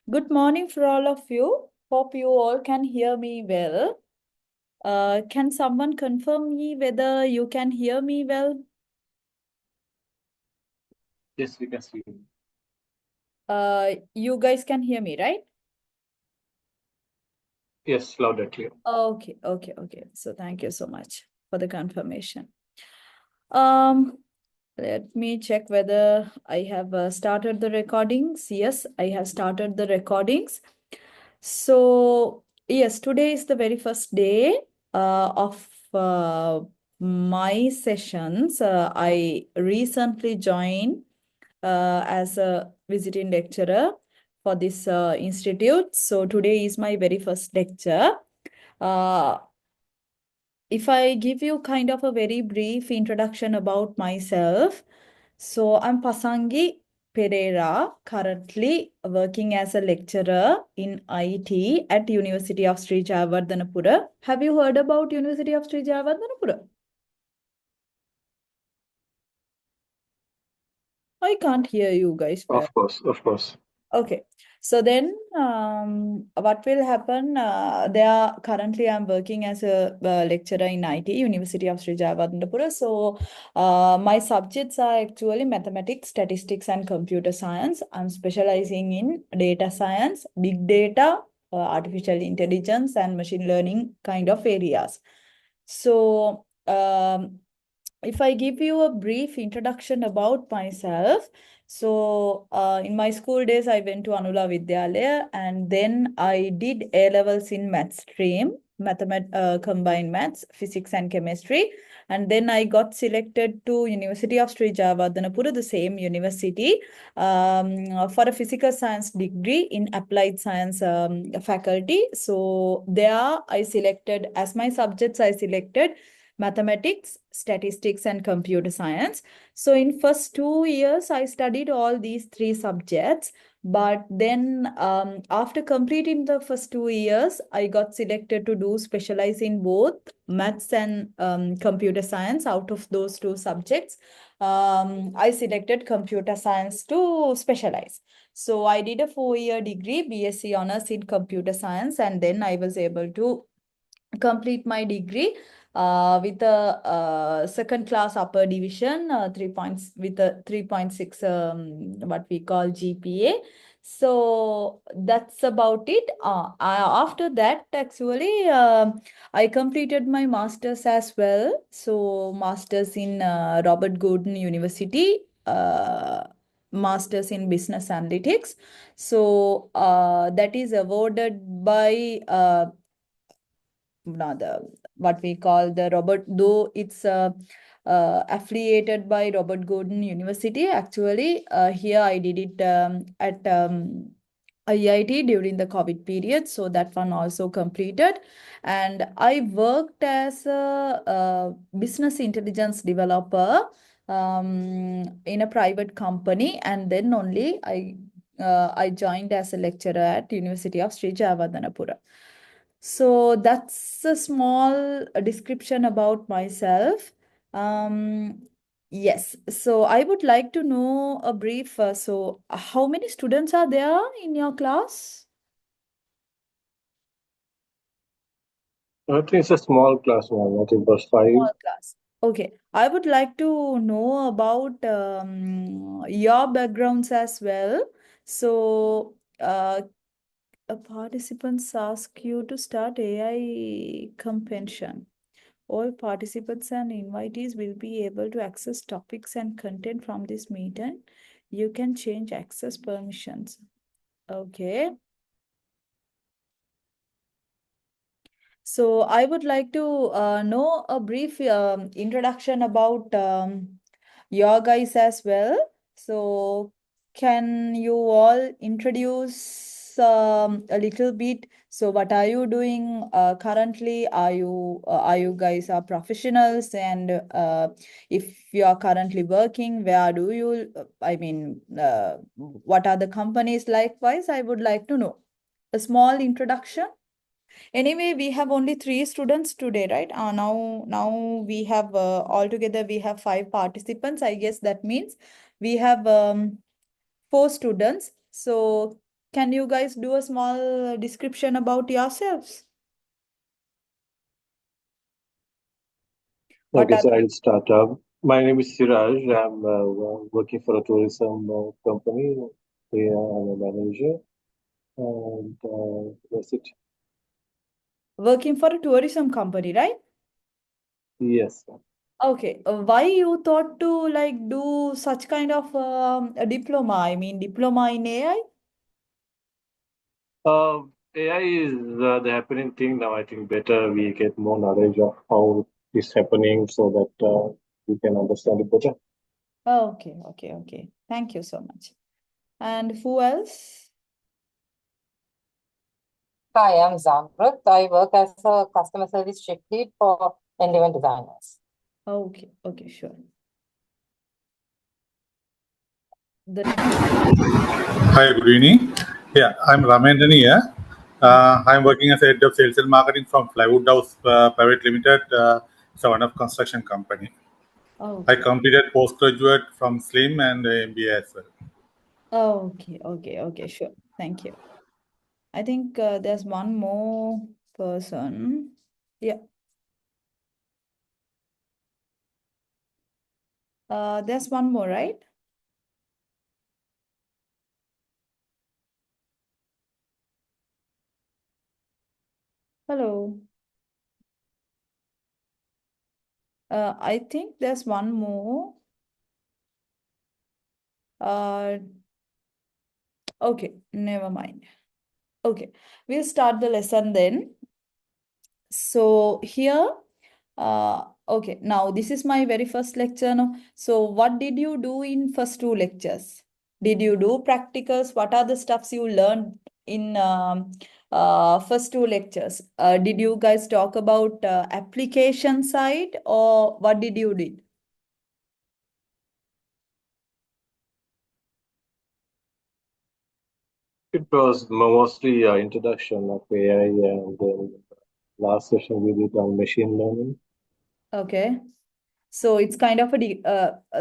Good morning for all of you. Hope you all can hear me well. Can someone confirm me whether you can hear me well? Yes, we can see you. You guys can hear me, right? Yes, loud and clear. Okay. So thank you so much for the confirmation. Um, Let me check whether I have started the recordings. Yes, I have started the recordings. So, yes, today is the very first day of my sessions. I recently joined as a visiting lecturer for this institute. So, today is my very first lecture. Uh, if I give you kind of a very brief introduction about myself, so I'm Pasangi Pereira, currently working as a lecturer in IT at University of Sri Jayawardhanapura. Have you heard about University of Sri Jayawardhanapura? I can't hear you guys well. Of course. Okay, so then what will happen? There currently I'm working as a lecturer in IT, University of Sri Jayawardhanapura. So my subjects are actually mathematics, statistics, and computer science. I'm specializing in data science, big data, artificial intelligence, and machine learning kind of areas. So if I give you a brief introduction about myself, so in my school days, I went to Anula Vidyalaya and then I did A levels in math stream, combined maths, physics and chemistry. And then I got selected to University of Sri Jayawardhanapura, the same university, for a physical science degree in applied science faculty. So there I selected, as my subjects, I selected mathematics, statistics, and computer science. So in first 2 years, I studied all these three subjects. But then after completing the first 2 years, I got selected to do specialize in both maths and computer science. Out of those two subjects, I selected computer science to specialize. So I did a 4-year degree, BSc honors in computer science, and then I was able to complete my degree with a second class upper division, 3 points with a 3.6 what we call GPA. So that's about it. After that, actually, I completed my master's as well. So master's in Robert Gordon University. Masters in business analytics. So that is awarded by the what we call the Robert, though it's affiliated by Robert Gordon University. Actually, here I did it at IIT during the COVID period, so that one also completed. And I worked as a business intelligence developer in a private company, and then only I joined as a lecturer at University of Sri Jayawardhanapura. So that's a small description about myself. Yes, so I would like to know a brief. So, how many students are there in your class? I think it's a small class, ma'am. I think it was five. Small class. Okay, I would like to know about your backgrounds as well. So, participants ask you to start AI compensation. All participants and invitees will be able to access topics and content from this meeting. You can change access permissions. Okay. So I would like to know a brief introduction about your guys as well. So can you all introduce a little bit? So what are you doing currently? Are you guys are professionals? And if you are currently working, where do you? What are the companies? Likewise, I would like to know a small introduction. Anyway, we have only 3 students today, right? Now we have altogether we have 5 participants. I guess that means we have 4 students. So can you guys do a small description about yourselves? What Okay, are so I'll start up. My name is Siraj. I'm working for a tourism company. Here I'm a manager, and that's it. working for a tourism company, right? Yes. Okay, why you thought to like do such kind of a diploma? I mean, diploma in AI? AI is the happening thing now. I think better we get more knowledge of how it's happening so that we can understand it better. Okay, okay, okay. Thank you so much. And who else? Hi, I'm Zamrut. I work as a customer service shift lead for end-to-end designers. Okay, okay, sure. The next. Hi, good evening. Yeah, I'm Ramendran here. I'm working as a head of sales and marketing from Plywood House Private Limited. It's a one of construction company. I Okay, completed postgraduate from SLIM and MBA as well. okay, okay, okay, sure. Thank you. I think there's one more person. Yeah, there's one more, right? Hello. I think there's one more. Uh, okay, never mind. Okay, we'll start the lesson then. So here, okay, now this is my very first lecture. No? So what did you do in first two lectures? Did you do practicals? What are the stuffs you learned in first two lectures? Did you guys talk about application side or what did you do? It was mostly introduction of AI, and then last session we did on machine learning. Okay. So it's kind of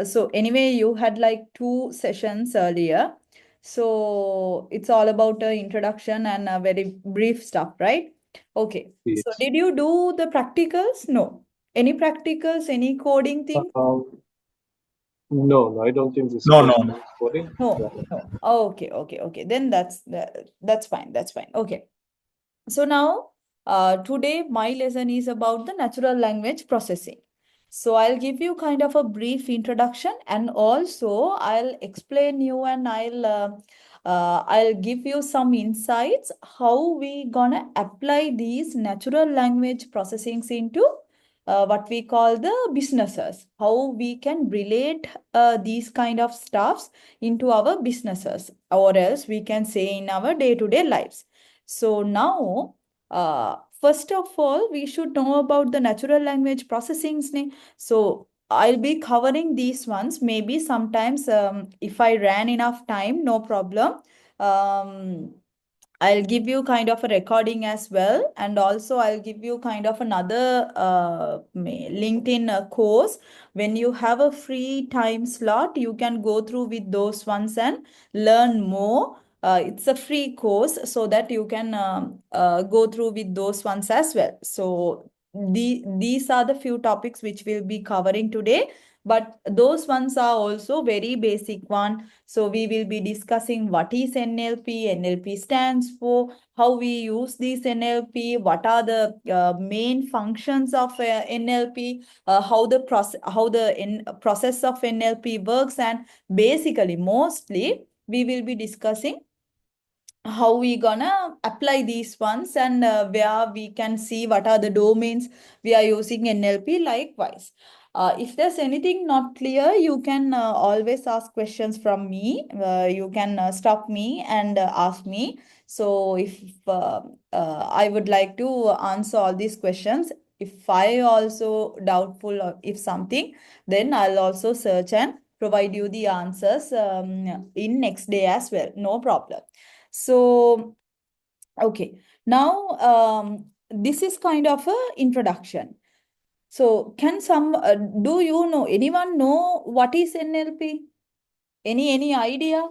so anyway, you had like two sessions earlier. So it's all about introduction and very brief stuff, right? Okay. So Yes. did you do the practicals? No. Any practicals, any coding thing? No, no, I don't think this No, course no, no. is coding. Yeah. No, no. Okay, okay, okay. Then that's fine. That's fine. Okay. So now, today my lesson is about the natural language processing. So I'll give you kind of a brief introduction and also I'll explain you and I'll give you some insights how we gonna apply these natural language processings into what we call the businesses, how we can relate these kind of stuffs into our businesses, or else we can say in our day-to-day lives. So now, first of all, we should know about the natural language processings. So I'll be covering these ones. Maybe sometimes, if I ran enough time, no problem. Um, I'll give you kind of a recording as well, and also I'll give you kind of another LinkedIn course. When you have a free time slot, you can go through with those ones and learn more. It's a free course so that you can go through with those ones as well. So these are the few topics which we'll be covering today, but those ones are also very basic one. So we will be discussing what is NLP, NLP stands for, how we use this NLP, what are the main functions of NLP, how the process of NLP works, and basically mostly we will be discussing how we gonna apply these ones and where we can see what are the domains we are using NLP likewise. If there's anything not clear, you can always ask questions from me. You can stop me and ask me. So if I would like to answer all these questions, if I also doubtful or if something, then I'll also search and provide you the answers in next day as well. No problem. So, okay, now this is kind of a introduction. So, can do you know, anyone know what is NLP? Any idea?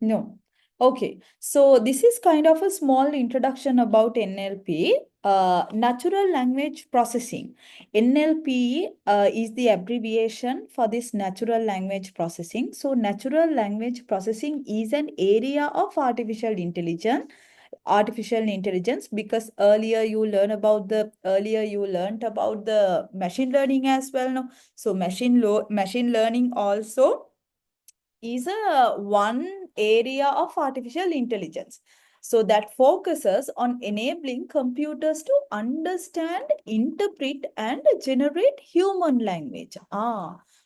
No. Okay. So this is kind of a small introduction about NLP, natural language processing. NLP is the abbreviation for this natural language processing. So natural language processing is an area of artificial intelligence, because earlier you learned about the machine learning as well. No? So machine learning also is a one area of artificial intelligence. So that focuses on enabling computers to understand, interpret, and generate human language.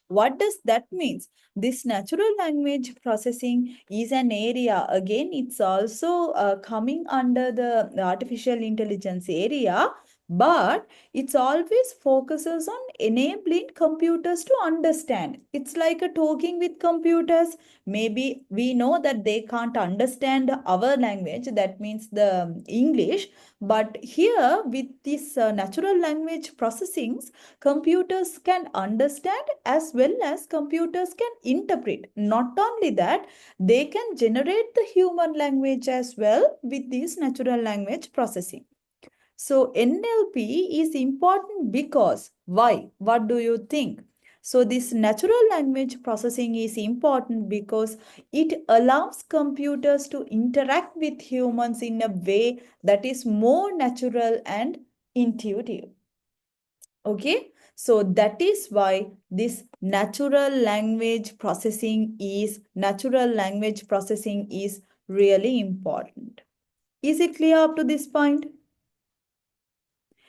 What does that mean? This natural language processing is an area. Again, it's also coming under the artificial intelligence area, but it's always focuses on enabling computers to understand. It's like a talking with computers. Maybe we know that they can't understand our language, that means the English, but here with this natural language processings, computers can understand as well as computers can interpret. Not only that, they can generate the human language as well with this natural language processing. So NLP is important because why? What do you think? So this natural language processing is important because it allows computers to interact with humans in a way that is more natural and intuitive. Okay, so that is why this natural language processing is really important. Is it clear up to this point?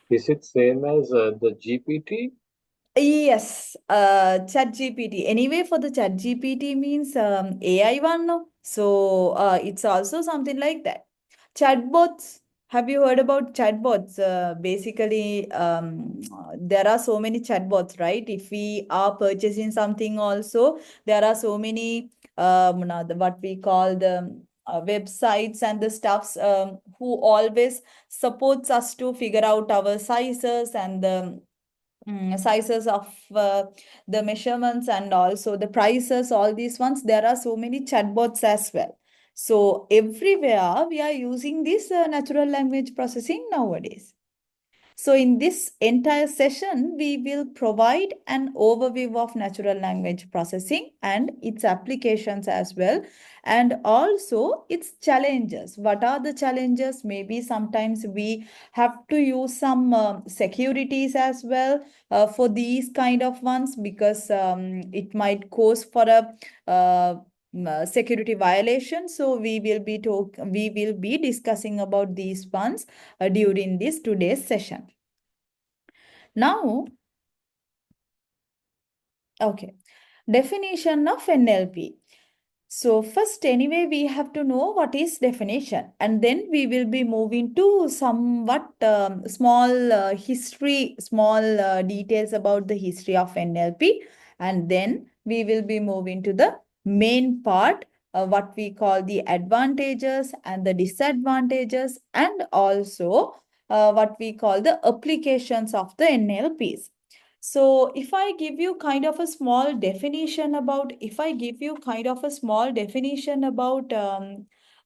Is it same as the GPT? Yes, chat GPT. Anyway, for the chat GPT means AI one, no? So it's also something like that. Chatbots. Have you heard about chatbots? Basically, there are so many chatbots, right? If we are purchasing something also, there are so many, what we call the websites and the stuffs who always supports us to figure out our sizes and the sizes of the measurements and also the prices, all these ones. There are so many chatbots as well. So everywhere we are using this natural language processing nowadays. So in this entire session, we will provide an overview of natural language processing and its applications as well, and also its challenges. What are the challenges? Maybe sometimes we have to use some securities as well for these kind of ones, because it might cause for a security violation. So we will be discussing about these ones during this today's session. Now, okay, definition of NLP. So first, anyway, we have to know what is definition, and then we will be moving to somewhat small details about the history of NLP, and then we will be moving to the main part, what we call the advantages and the disadvantages, and also what we call the applications of the NLPs. So if I give you kind of a small definition about,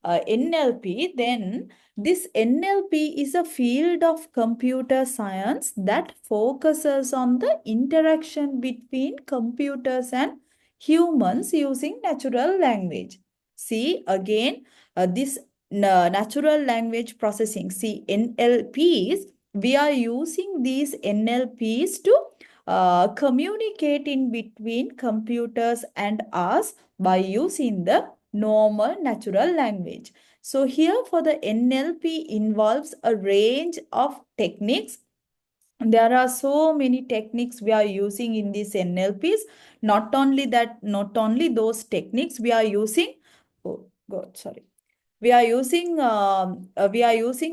NLP, then this NLP is a field of computer science that focuses on the interaction between computers and humans using natural language. See, again, this natural language processing, see, NLPs, we are using these NLPs to communicate in between computers and us by using the normal natural language. So here for the NLP involves a range of techniques. There are so many techniques we are using in these NLPs. Not only that, not only those techniques we are using. Oh God, sorry. We are using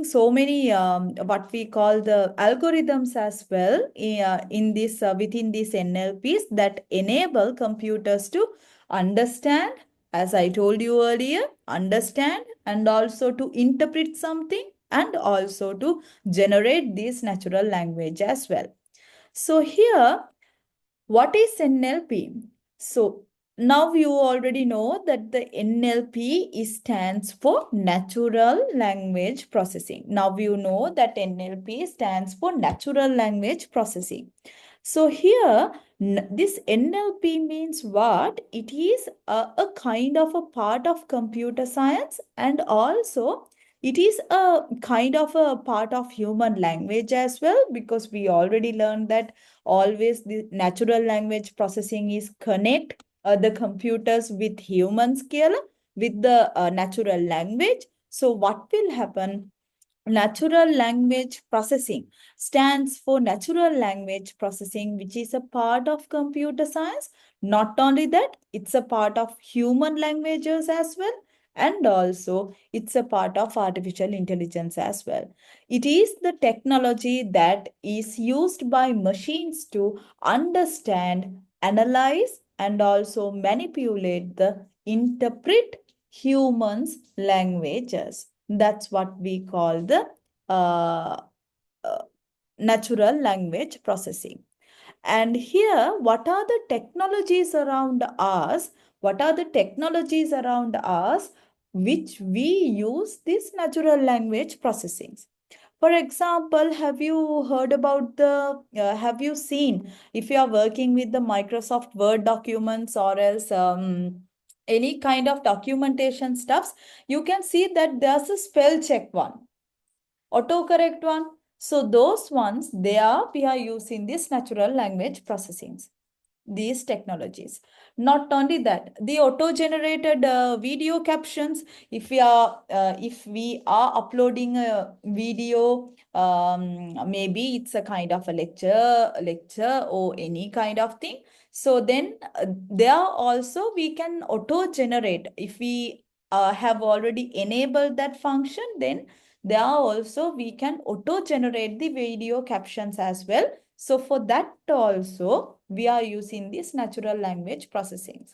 so many what we call the algorithms as well in this within these NLPs that enable computers to understand, as I told you earlier, understand and also to interpret something and also to generate this natural language as well. So here, what is NLP? So now you already know that the NLP stands for Natural Language Processing. Now you know that NLP stands for Natural Language Processing. So here, this NLP means what? It is a kind of a part of computer science, and also it is a kind of a part of human language as well, because we already learned that always the natural language processing is connect the computers with human skill with the natural language. So what will happen? Natural language processing stands for natural language processing, which is a part of computer science. Not only that, it's a part of human languages as well. And also, it's a part of artificial intelligence as well. It is the technology that is used by machines to understand, analyze, and also manipulate the interpret humans' languages. That's what we call the uh, uh, natural language processing. And here, what are the technologies around us? What are the technologies around us which we use this natural language processing? For example, have you heard about have you seen, if you are working with the Microsoft Word documents or else any kind of documentation stuffs, you can see that there's a spell check one, autocorrect one. So those ones, we are using this natural language processing, these technologies. Not only that, the auto-generated video captions, if we are uploading a video, maybe it's a kind of a lecture or any kind of thing. So then there also we can auto-generate. If we have already enabled that function, then there also we can auto-generate the video captions as well. So for that also, we are using this natural language processing.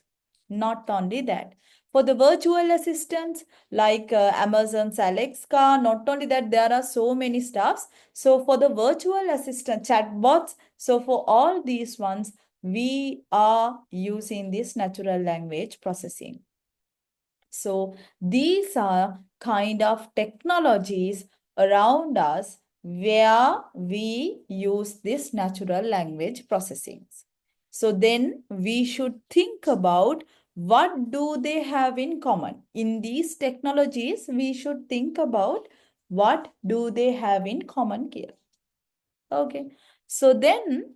Not only that, for the virtual assistants like Amazon's Alexa, not only that, there are so many stuffs. So for the virtual assistant chatbots, so for all these ones, we are using this natural language processing. So these are kind of technologies around us where we use this natural language processing. So then we should think about what do they have in common. In these technologies, we should think about what do they have in common here. Okay. So then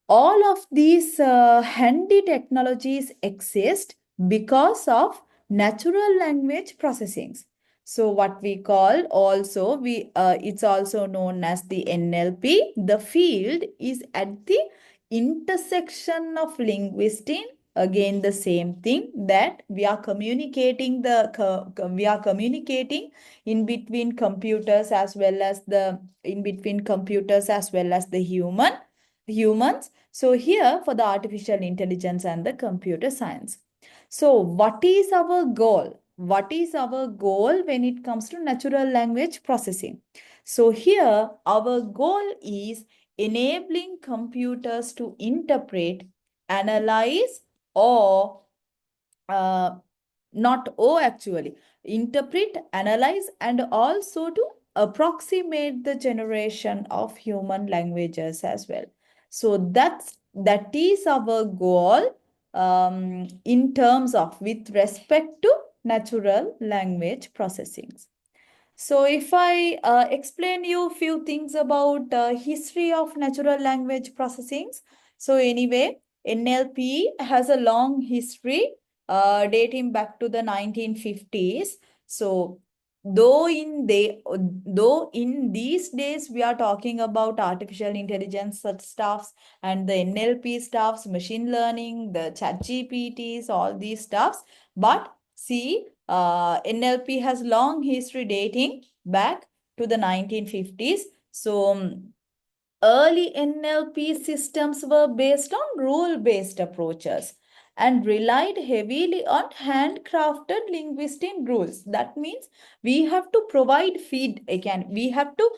all of these handy technologies exist because of natural language processing. So what we call also, it's also known as the NLP. The field is at the intersection of linguistics. Again, the same thing that we are communicating we are communicating in between computers as well as the humans. So here for the artificial intelligence and the computer science. So what is our goal? What is our goal when it comes to natural language processing? So here our goal is enabling computers to interpret, analyze, or not or actually interpret, analyze, and also to approximate the generation of human languages as well. So that is our goal in terms of with respect to natural language processing. So if I explain you a few things about history of natural language processing. So anyway, NLP has a long history dating back to the 1950s. So though in these days we are talking about artificial intelligence such stuffs and the NLP stuffs, machine learning, the chat GPTs, all these stuffs, but see, NLP has long history dating back to the 1950s. So early NLP systems were based on rule-based approaches and relied heavily on handcrafted linguistic rules. That means we have to provide feed again. We have to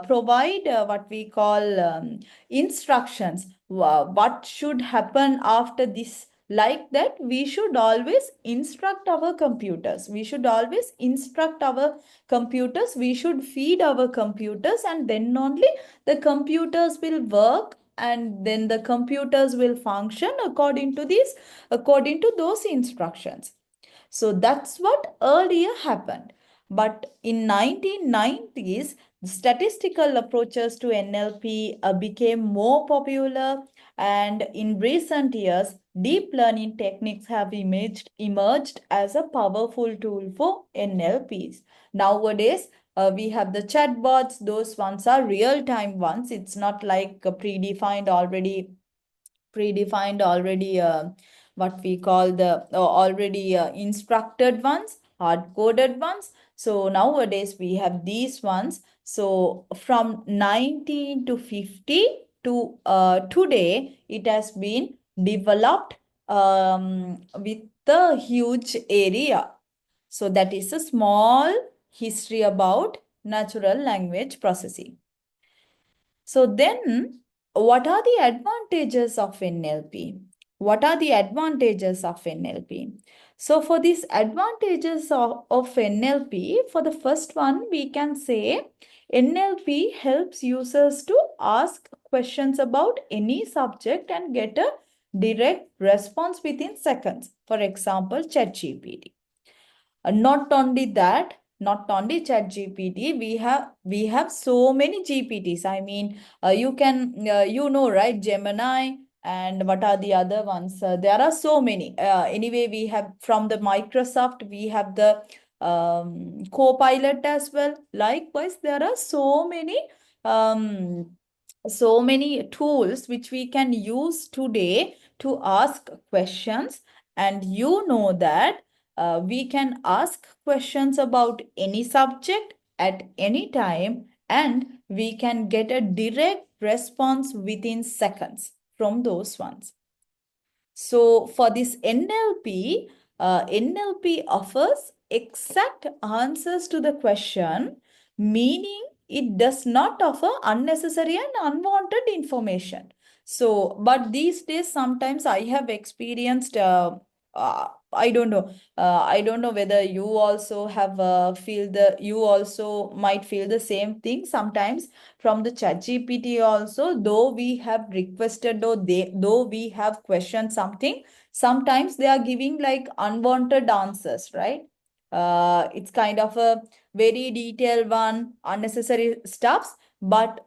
provide what we call instructions. What should happen after this Like that, we should always instruct our computers. We should always instruct our computers. We should feed our computers, and then only the computers will work, and then the computers will function according to those instructions. So that's what earlier happened. But in 1990s, statistical approaches to NLP became more popular, and in recent years, deep learning techniques have emerged as a powerful tool for NLPs. Nowadays, we have the chatbots. Those ones are real-time ones. It's not like predefined already what we call the already instructed ones, hard coded ones. So nowadays we have these ones. So from 19 to 50 to today, it has been developed with a huge area. So that is a small history about natural language processing. So then, what are the advantages of NLP? What are the advantages of NLP? So for these advantages of NLP, for the first one, we can say NLP helps users to ask questions about any subject and get a direct response within seconds. For example, ChatGPT. Not only that, not only ChatGPT, we have so many GPTs. I mean, you can right, Gemini, and what are the other ones? There are so many. Anyway, we have from the Microsoft, we have the Copilot as well. Likewise, there are so many tools which we can use today to ask questions. And you know that we can ask questions about any subject at any time, and we can get a direct response within seconds from those ones. So for this NLP, NLP offers exact answers to the question, meaning it does not offer unnecessary and unwanted information. So, but these days, sometimes I have experienced, I don't know whether you also have you also might feel the same thing sometimes from the ChatGPT also, though we have requested, though we have questioned something, sometimes they are giving like unwanted answers, right? It's kind of a very detailed one, unnecessary stuffs, but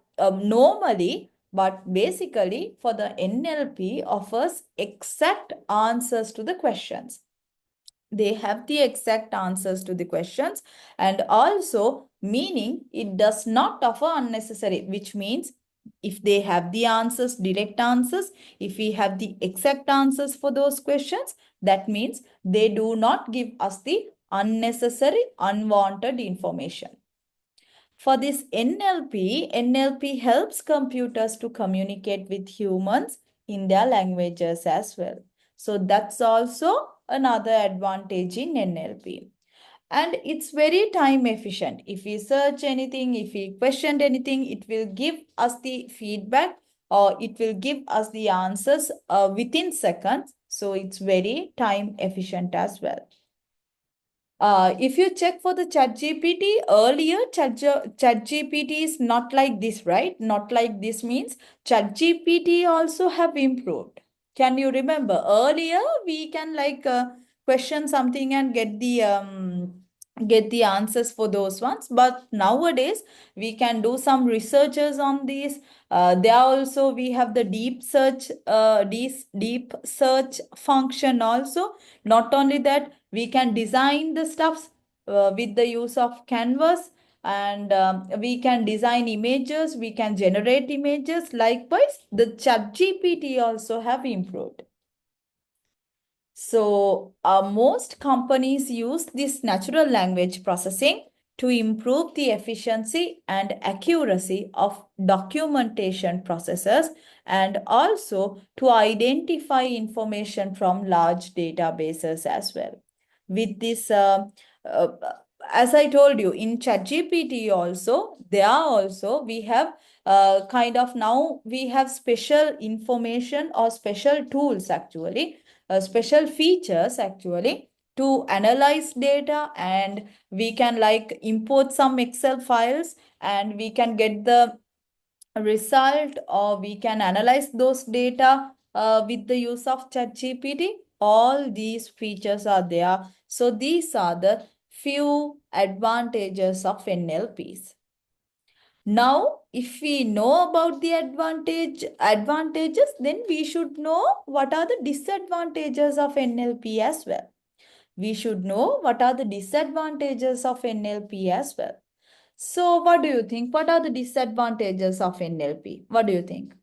basically for the NLP offers exact answers to the questions. They have the exact answers to the questions, and also meaning it does not offer unnecessary, which means if they have the answers, direct answers, if we have the exact answers for those questions, that means they do not give us the unnecessary, unwanted information. For this NLP helps computers to communicate with humans in their languages as well. So that's also another advantage in NLP. And it's very time efficient. If we search anything, if we question anything, it will give us the feedback, or it will give us the answers within seconds. So it's very time efficient as well. If you check for the ChatGPT, earlier ChatGPT is not like this, right? Not like this means ChatGPT also have improved. Can you remember? Earlier, we can like question something and get the answers for those ones. But nowadays, we can do some researches on these. There also we have the deep search function also. Not only that, we can design the stuffs with the use of canvas, and we can design images, we can generate images. Likewise, the ChatGPT also have improved. So most companies use this natural language processing to improve the efficiency and accuracy of documentation processes, and also to identify information from large databases as well. With this, uh, as I told you, in ChatGPT also, we have kind of now we have special information or special tools actually special features actually to analyze data, and we can like import some Excel files and we can get the result, or we can analyze those data with the use of ChatGPT. All these features are there. So these are the few advantages of NLPs. Now, if we know about the advantages, then we should know what are the disadvantages of NLP as well. We should know what are the disadvantages of NLP as well. So what do you think? What are the disadvantages of NLP? What do you think?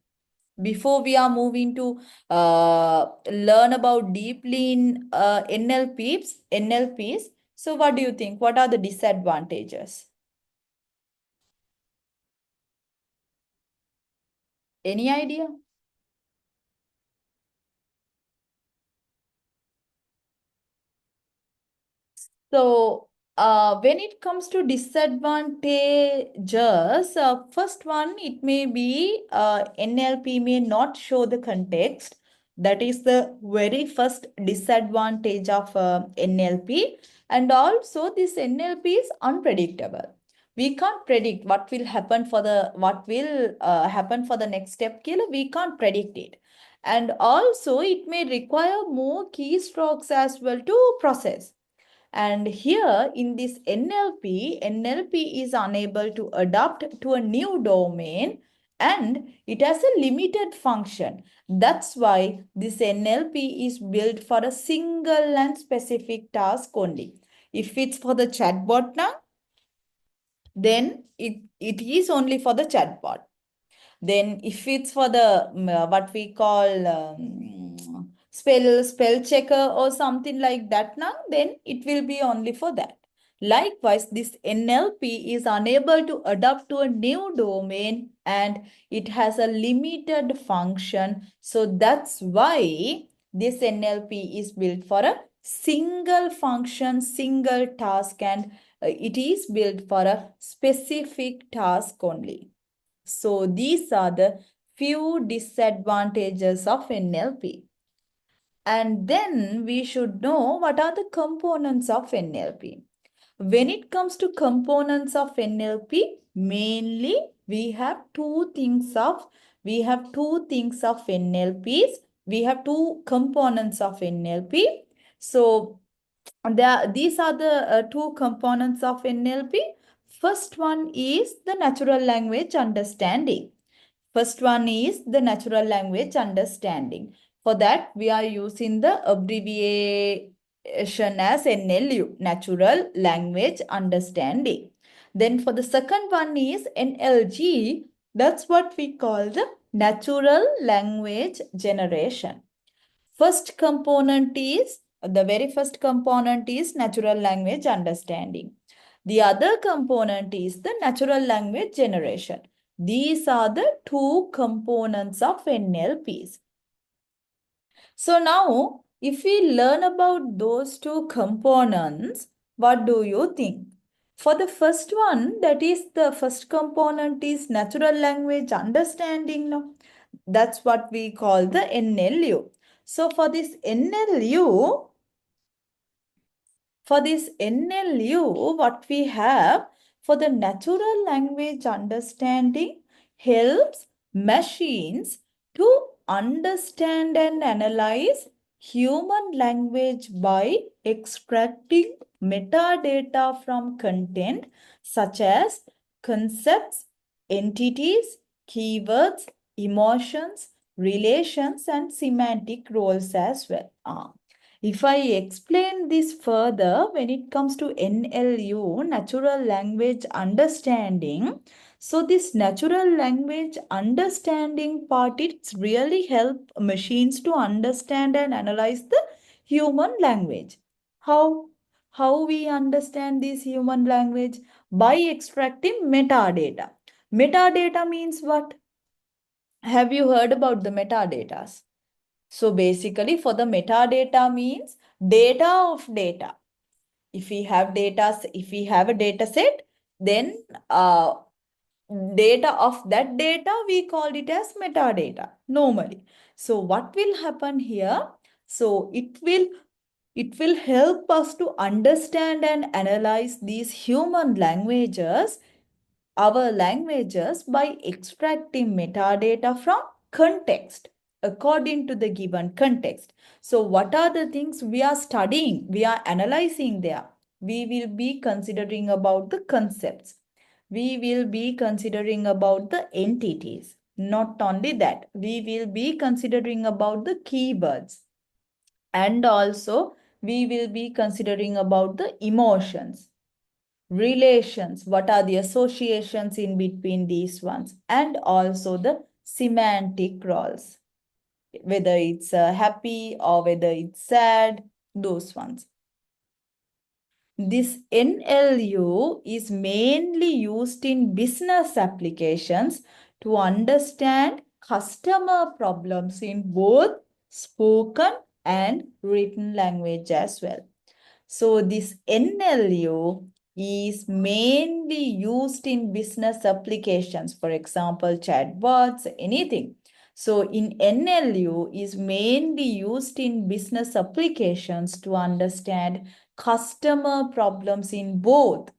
Before we are moving to learn about deeply in NLPs, so what do you think? What are the disadvantages? Any idea? So, when it comes to disadvantages, first one, it may be NLP may not show the context. That is the very first disadvantage of NLP. And also, this NLP is unpredictable. We can't predict what will happen for the next step. We can't predict it. And also, it may require more keystrokes as well to process. And here in this NLP is unable to adapt to a new domain, and it has a limited function. That's why this NLP is built for a single and specific task only. If it's for the chatbot now, then it is only for the chatbot. Then if it's for the what we call spell checker or something like that now, then it will be only for that. Likewise, this NLP is unable to adapt to a new domain and it has a limited function. So that's why this NLP is built for a single function, single task, and it is built for a specific task only. So these are the few disadvantages of NLP. And then we should know what are the components of NLP. When it comes to components of NLP, mainly we have two things of NLPs. We have two components of NLP. So these are the two components of NLP. First one is the natural language understanding. First one is the natural language understanding. For that, we are using the abbreviation as NLU, natural language understanding. Then for the second one is NLG, that's what we call the natural language generation. The very first component is natural language understanding. The other component is the natural language generation. These are the two components of NLPs. So now, if we learn about those two components, what do you think? For the first one, that is the first component is natural language understanding. No? That's what we call the NLU. So for this NLU, what we have for the natural language understanding helps machines to understand and analyze human language by extracting metadata from content such as concepts, entities, keywords, emotions, relations, and semantic roles as well. If I explain this further, when it comes to NLU, natural language understanding, so this natural language understanding part, it's really help machines to understand and analyze the human language. How? How we understand this human language? By extracting metadata. Metadata means what? Have you heard about the metadatas? So basically for the metadata means data of data. If we have a data set, then data of that data, we call it as metadata normally. So what will happen here? So it will help us to understand and analyze these human languages, our languages, by extracting metadata from context according to the given context. So what are the things we are studying, we are analyzing there? We will be considering about the concepts. We will be considering about the entities. Not only that, we will be considering about the keywords. And also, we will be considering about the emotions, relations, what are the associations in between these ones, and also the semantic roles, whether it's happy or whether it's sad, those ones. This NLU is mainly used in business applications to understand customer problems in both spoken and written language as well. So this NLU is mainly used in business applications, for example, chatbots, anything. So in NLU is mainly used in business applications to understand customer problems in both.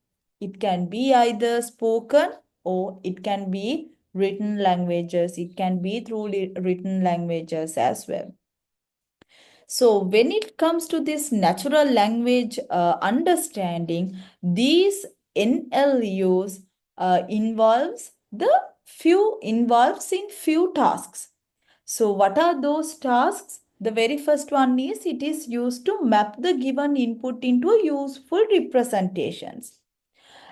It can be either spoken or it can be written languages. It can be through written languages as well. So when it comes to this natural language understanding, these NLUs involves in few tasks. So what are those tasks? The very first one is it is used to map the given input into useful representations.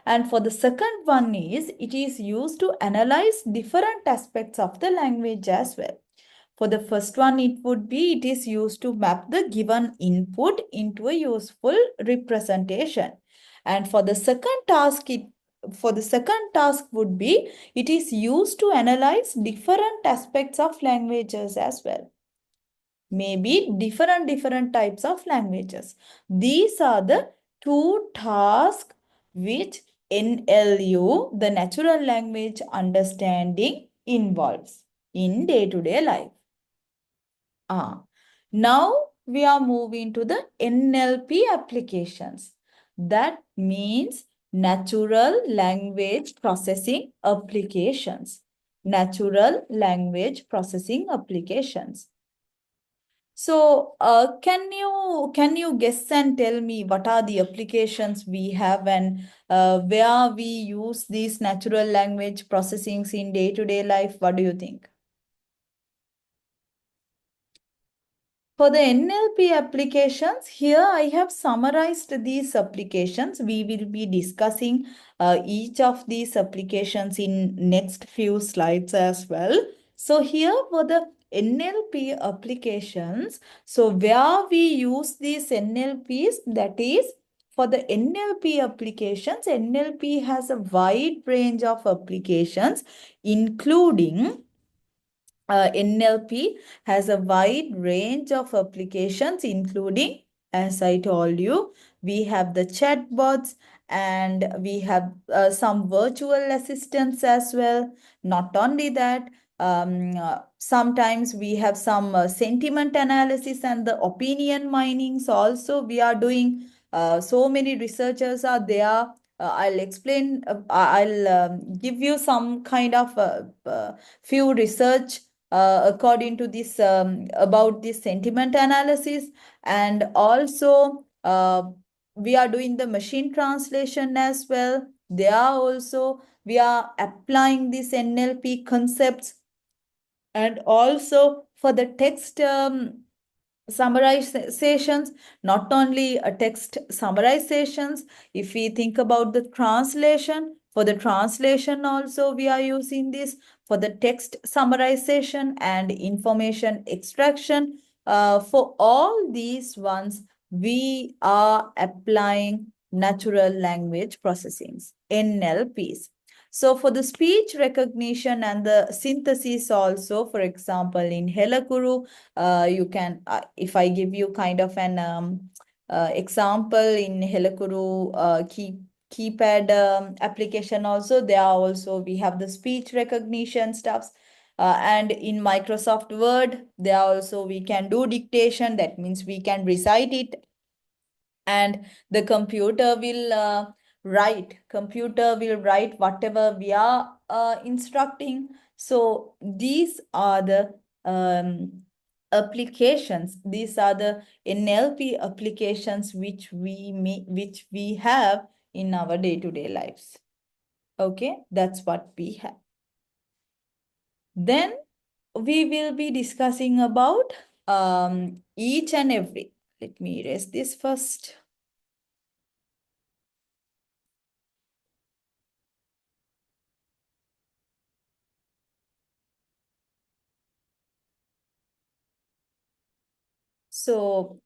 And for the second one is it is used to analyze different aspects of the language as well. For the first one, it is used to map the given input into a useful representation. And for the second task, would be, it is used to analyze different aspects of languages as well. Maybe different types of languages. These are the two tasks which NLU, the natural language understanding, involves in day-to-day life. Now we are moving to the NLP applications. That means natural language processing applications. Natural language processing applications. So, can you guess and tell me what are the applications we have and where we use these natural language processings in day-to-day life? What do you think? For the NLP applications, here I have summarized these applications. We will be discussing each of these applications in next few slides as well. So here for the NLP applications, so where we use these NLPs, that is for the NLP applications, NLP has a wide range of applications, including NLP has a wide range of applications, including, as I told you, we have the chatbots and we have some virtual assistants as well. Not only that, sometimes we have some sentiment analysis and the opinion minings also we are doing. So many researchers are there. I'll explain, I'll give you some kind of few research according to this about this sentiment analysis, and also we are doing the machine translation as well. There also we are applying these NLP concepts, and also for the text summarizations, not only a text summarizations. If we think about the translation, for the translation also we are using this for the text summarization and information extraction. For all these ones, we are applying natural language processings, NLPs. So for the speech recognition and the synthesis also, for example, in Helakuru, you can, if I give you kind of an example in Helakuru keypad application also, there are also, we have the speech recognition stuffs. And in Microsoft Word, there also we can do dictation. That means we can recite it, and the computer will write whatever we are instructing. So these are the applications. These are the NLP applications which we have in our day-to-day lives. Okay, that's what we have. Then we will be discussing about each and every. Let me erase this first. So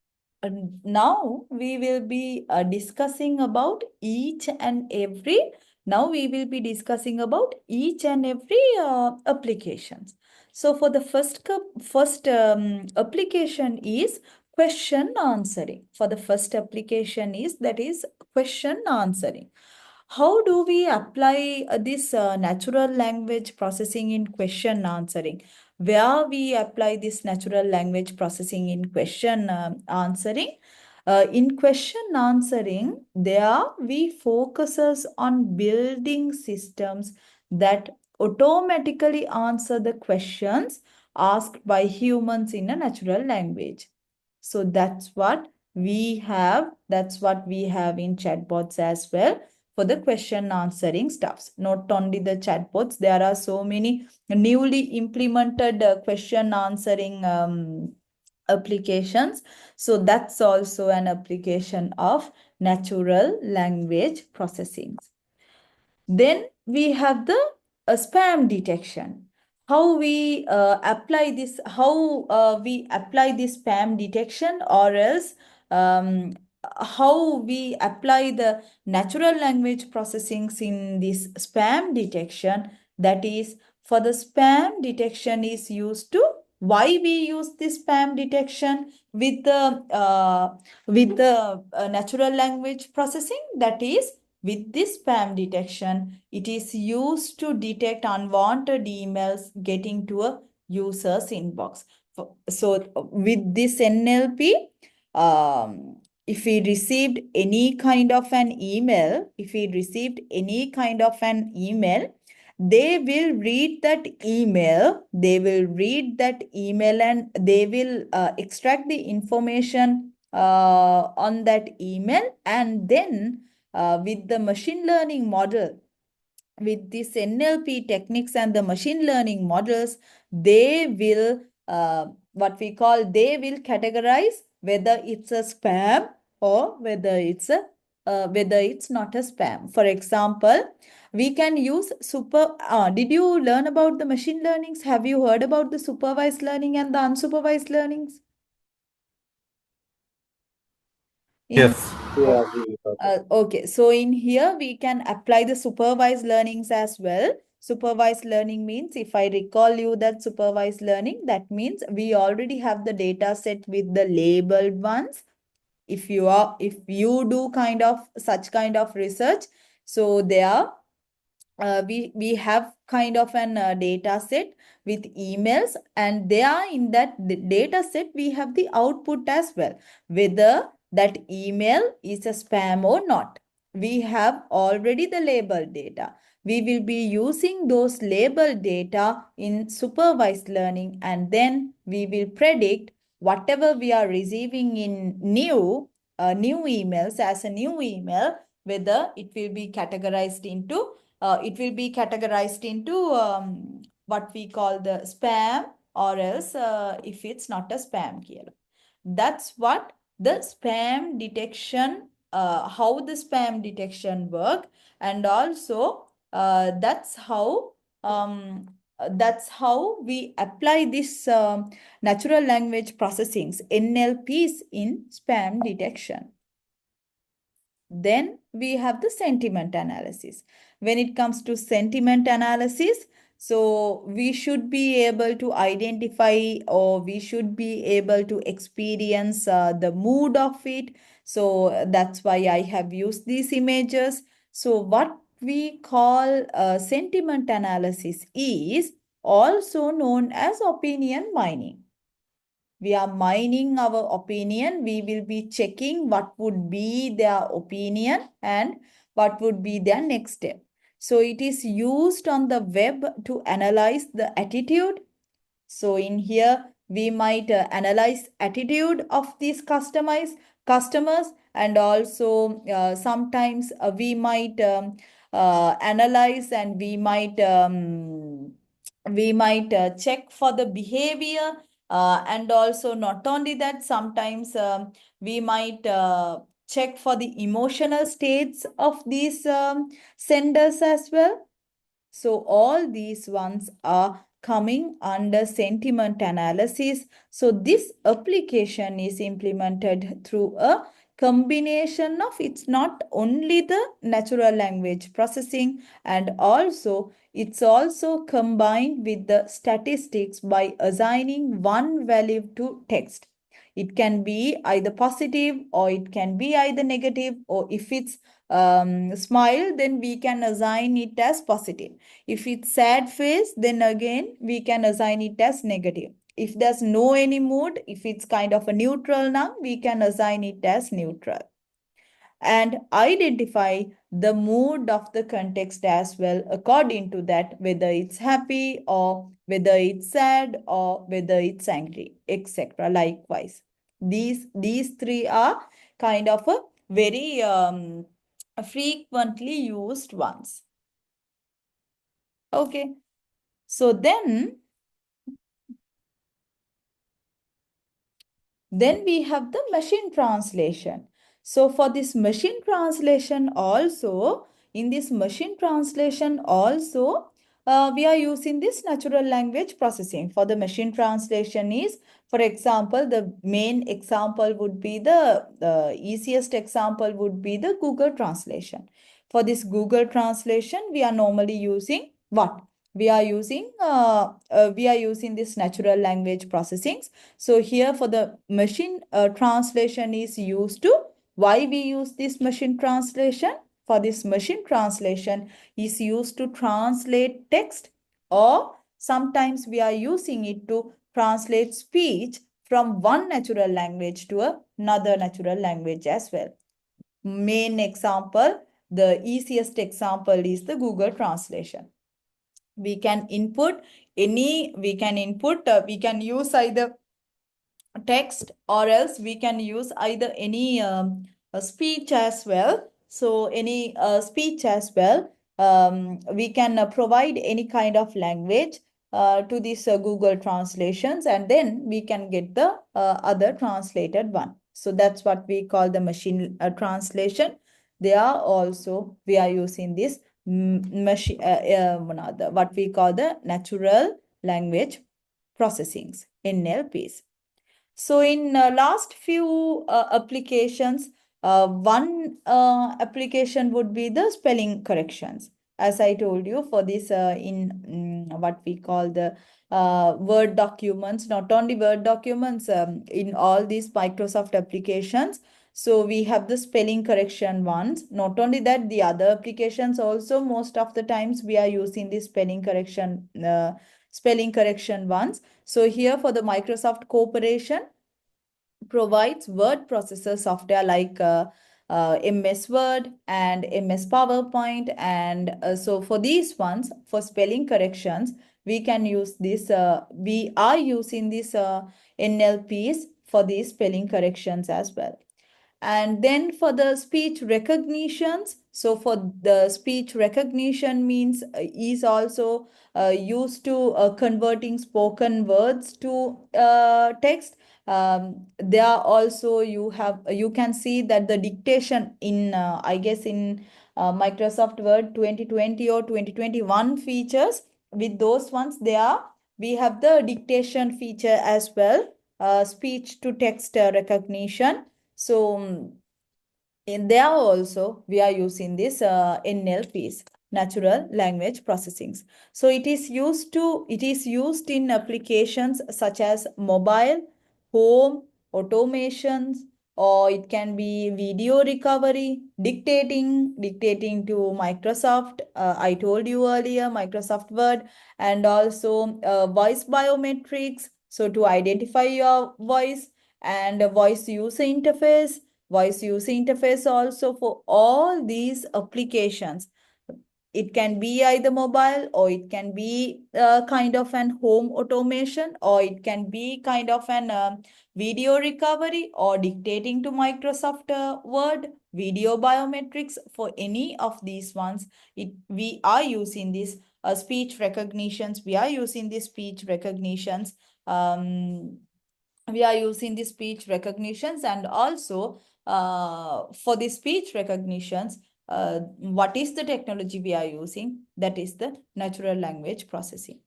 now we will be discussing about each and every. Now we will be discussing about each and every applications. So for the first application is question answering. For the first application is, that is question answering. How do we apply this natural language processing in question answering? Where we apply this natural language processing in question answering? In question answering, there we focuses on building systems that automatically answer the questions asked by humans in a natural language. So that's what we have. That's what we have in chatbots as well for the question answering stuffs. Not only the chatbots, there are so many newly implemented question answering applications. So that's also an application of natural language processing. Then we have the spam detection. How we apply this, we apply this spam detection, or else how we apply the natural language processing in this spam detection. That is, for the spam detection is used to, why we use this spam detection with the natural language processing? That is, with this spam detection, it is used to detect unwanted emails getting to a user's inbox. So with this NLP, if we received any kind of an email, they will read that email, and they will extract the information on that email, and then with the machine learning model, with this NLP techniques and the machine learning models, they will they will categorize whether it's a spam or whether it's not a spam. For example, we can use did you learn about the machine learnings? Have you heard about the supervised learning and the unsupervised learnings? Yes. Yeah, we got it. Okay, so in here we can apply the supervised learnings as well. Supervised learning means, if I recall you that supervised learning, that means we already have the data set with the labeled ones. If you do such kind of research, so there we have kind of an data set with emails, and there in that data set we have the output as well, whether that email is a spam or not. We have already the labeled data. We will be using those labeled data in supervised learning, and then we will predict whatever we are receiving in new emails as a new email, whether it will be categorized into what we call the spam, or else if it's not a spam here. That's what the spam detection, how the spam detection work, and also that's how we apply this natural language processings, NLPs, in spam detection. Then we have the sentiment analysis. When it comes to sentiment analysis, so we should be able to identify, or we should be able to experience the mood of it. So that's why I have used these images. So what we call sentiment analysis is, also known as opinion mining. We are mining our opinion. We will be checking what would be their opinion and what would be their next step. So it is used on the web to analyze the attitude. So in here, we might analyze attitude of these customers, and also sometimes we might analyze, and we might check for the behavior, and also not only that, sometimes we might check for the emotional states of these senders as well. So all these ones are coming under sentiment analysis. So this application is implemented through a combination of, it's not only the natural language processing, and also it's also combined with the statistics by assigning one value to text. It can be either positive or it can be either negative, or if it's smile, then we can assign it as positive. If it's sad face, then again we can assign it as negative. If there's no any mood, if it's kind of a neutral noun, we can assign it as neutral. And identify the mood of the context as well, according to that, whether it's happy or whether it's sad or whether it's angry, etc. Likewise, these three are kind of a very frequently used ones. Okay, so then we have the machine translation. So for this machine translation also, in this machine translation also, we are using this natural language processing. For the machine translation is, for example, the main example would be the easiest example would be the Google translation. For this Google translation, we are normally using what? We are using this natural language processing. So here for the machine translation is used to, why we use this machine translation? For this machine translation is used to translate text, or sometimes we are using it to translate speech from one natural language to another natural language as well. Main example, the easiest example is the Google translation. We can input we can use either text, or else we can use either any speech as well. So any speech as well, we can provide any kind of language to these Google translations, and then we can get the other translated one. So that's what we call the machine translation. They are also, we are using this machine, what we call the natural language processings, NLPs. So in last few applications, one application would be the spelling corrections. As I told you, for this what we call the Word documents, not only Word documents, in all these Microsoft applications. So we have the spelling correction ones. Not only that, the other applications also, most of the times we are using the spelling correction ones. So here for the Microsoft Corporation provides word processor software like MS Word and MS PowerPoint. And so for these ones, for spelling corrections, we can use this, we are using these NLPs for these spelling corrections as well. And then for the speech recognitions, so for the speech recognition means is also used to converting spoken words to text. There are also, you can see that the dictation in I guess in Microsoft Word 2020 or 2021 features, with those ones we have the dictation feature as well, speech to text recognition. So in there also we are using this NLPs, natural language processings. So it is used in applications such as mobile, home, automations, or it can be video recovery, dictating to Microsoft. I told you earlier, Microsoft Word, and also voice biometrics. So to identify your voice, and a voice user interface. Voice user interface also for all these applications. It can be either mobile, or it can be kind of an home automation, or it can be kind of an video recovery, or dictating to Microsoft Word, video biometrics. For any of these ones, we are using this speech recognitions. We are using these speech recognitions. We are using the speech recognitions, and also for the speech recognitions, what is the technology we are using? That is the natural language processing.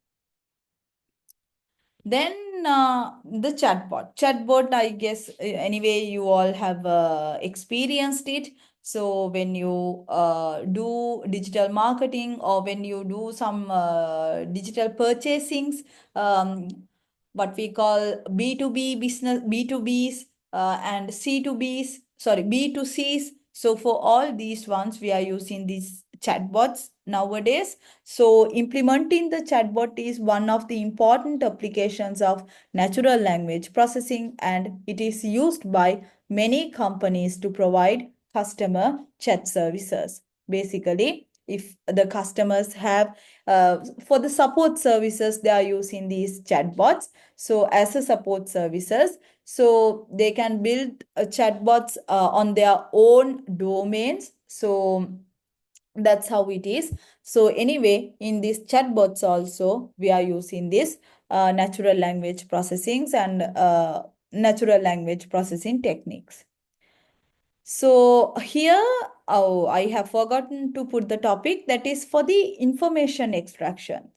Then the chatbot. Chatbot, I guess, anyway, you all have experienced it. So when you do digital marketing, or when you do some digital purchasings, what we call B2B business, B2Bs and C2Bs, sorry, B2Cs. So for all these ones, we are using these chatbots nowadays. So implementing the chatbot is one of the important applications of natural language processing, and it is used by many companies to provide customer chat services. Basically, if the customers have, for the support services, they are using these chatbots. So as a support services, so they can build chatbots on their own domains. So that's how it is. So anyway, in these chatbots also, we are using this natural language processings and natural language processing techniques. So here, oh, I have forgotten to put the topic, that is for the information extraction.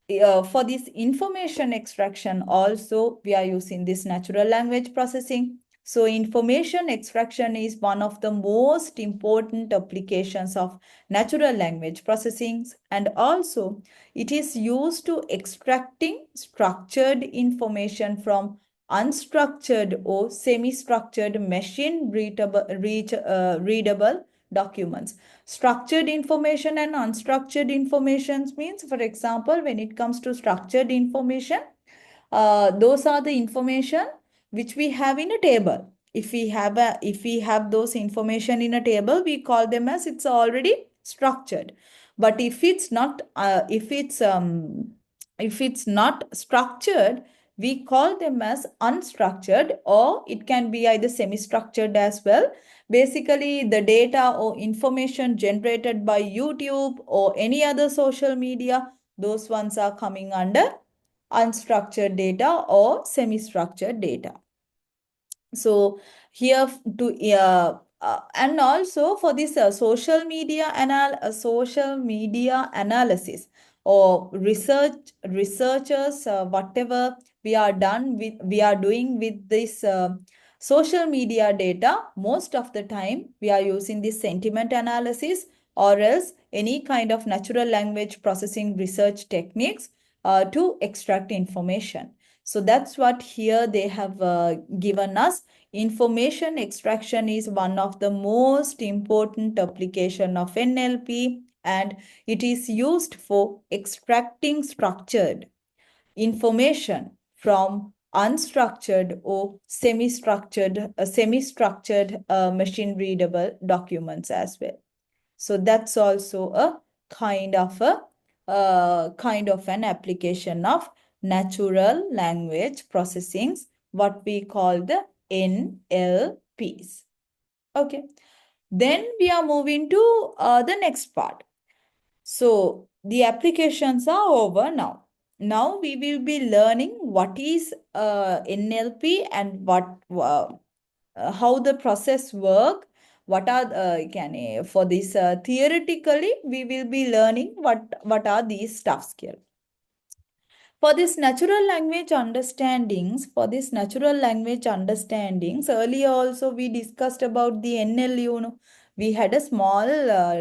For this information extraction also, we are using this natural language processing. So information extraction is one of the most important applications of natural language processing, and also it is used to extracting structured information from unstructured or semi-structured machine readable documents. Structured information and unstructured information means, for example, when it comes to structured information, those are the information which we have in a table. If we have those information in a table, we call them as it's already structured. But if it's not structured, we call them as unstructured, or it can be either semi-structured as well. Basically, the data or information generated by YouTube or any other social media, those ones are coming under unstructured data or semi-structured data. So here and also for this social media analysis or researchers, whatever we are doing with this social media data, most of the time we are using this sentiment analysis, or else any kind of natural language processing research techniques to extract information. So that's what here they have given us. Information extraction is one of the most important application of NLP, and it is used for extracting structured information from unstructured or semi-structured machine readable documents as well. So that's also a kind of an application of natural language processing, what we call the NLPs. Okay. Then we are moving to the next part. So the applications are over now. Now we will be learning what is NLP and how the process work. What are for this theoretically we will be learning what are these stuffs here. For this natural language understandings, earlier also we discussed about the NLU. No? We had a small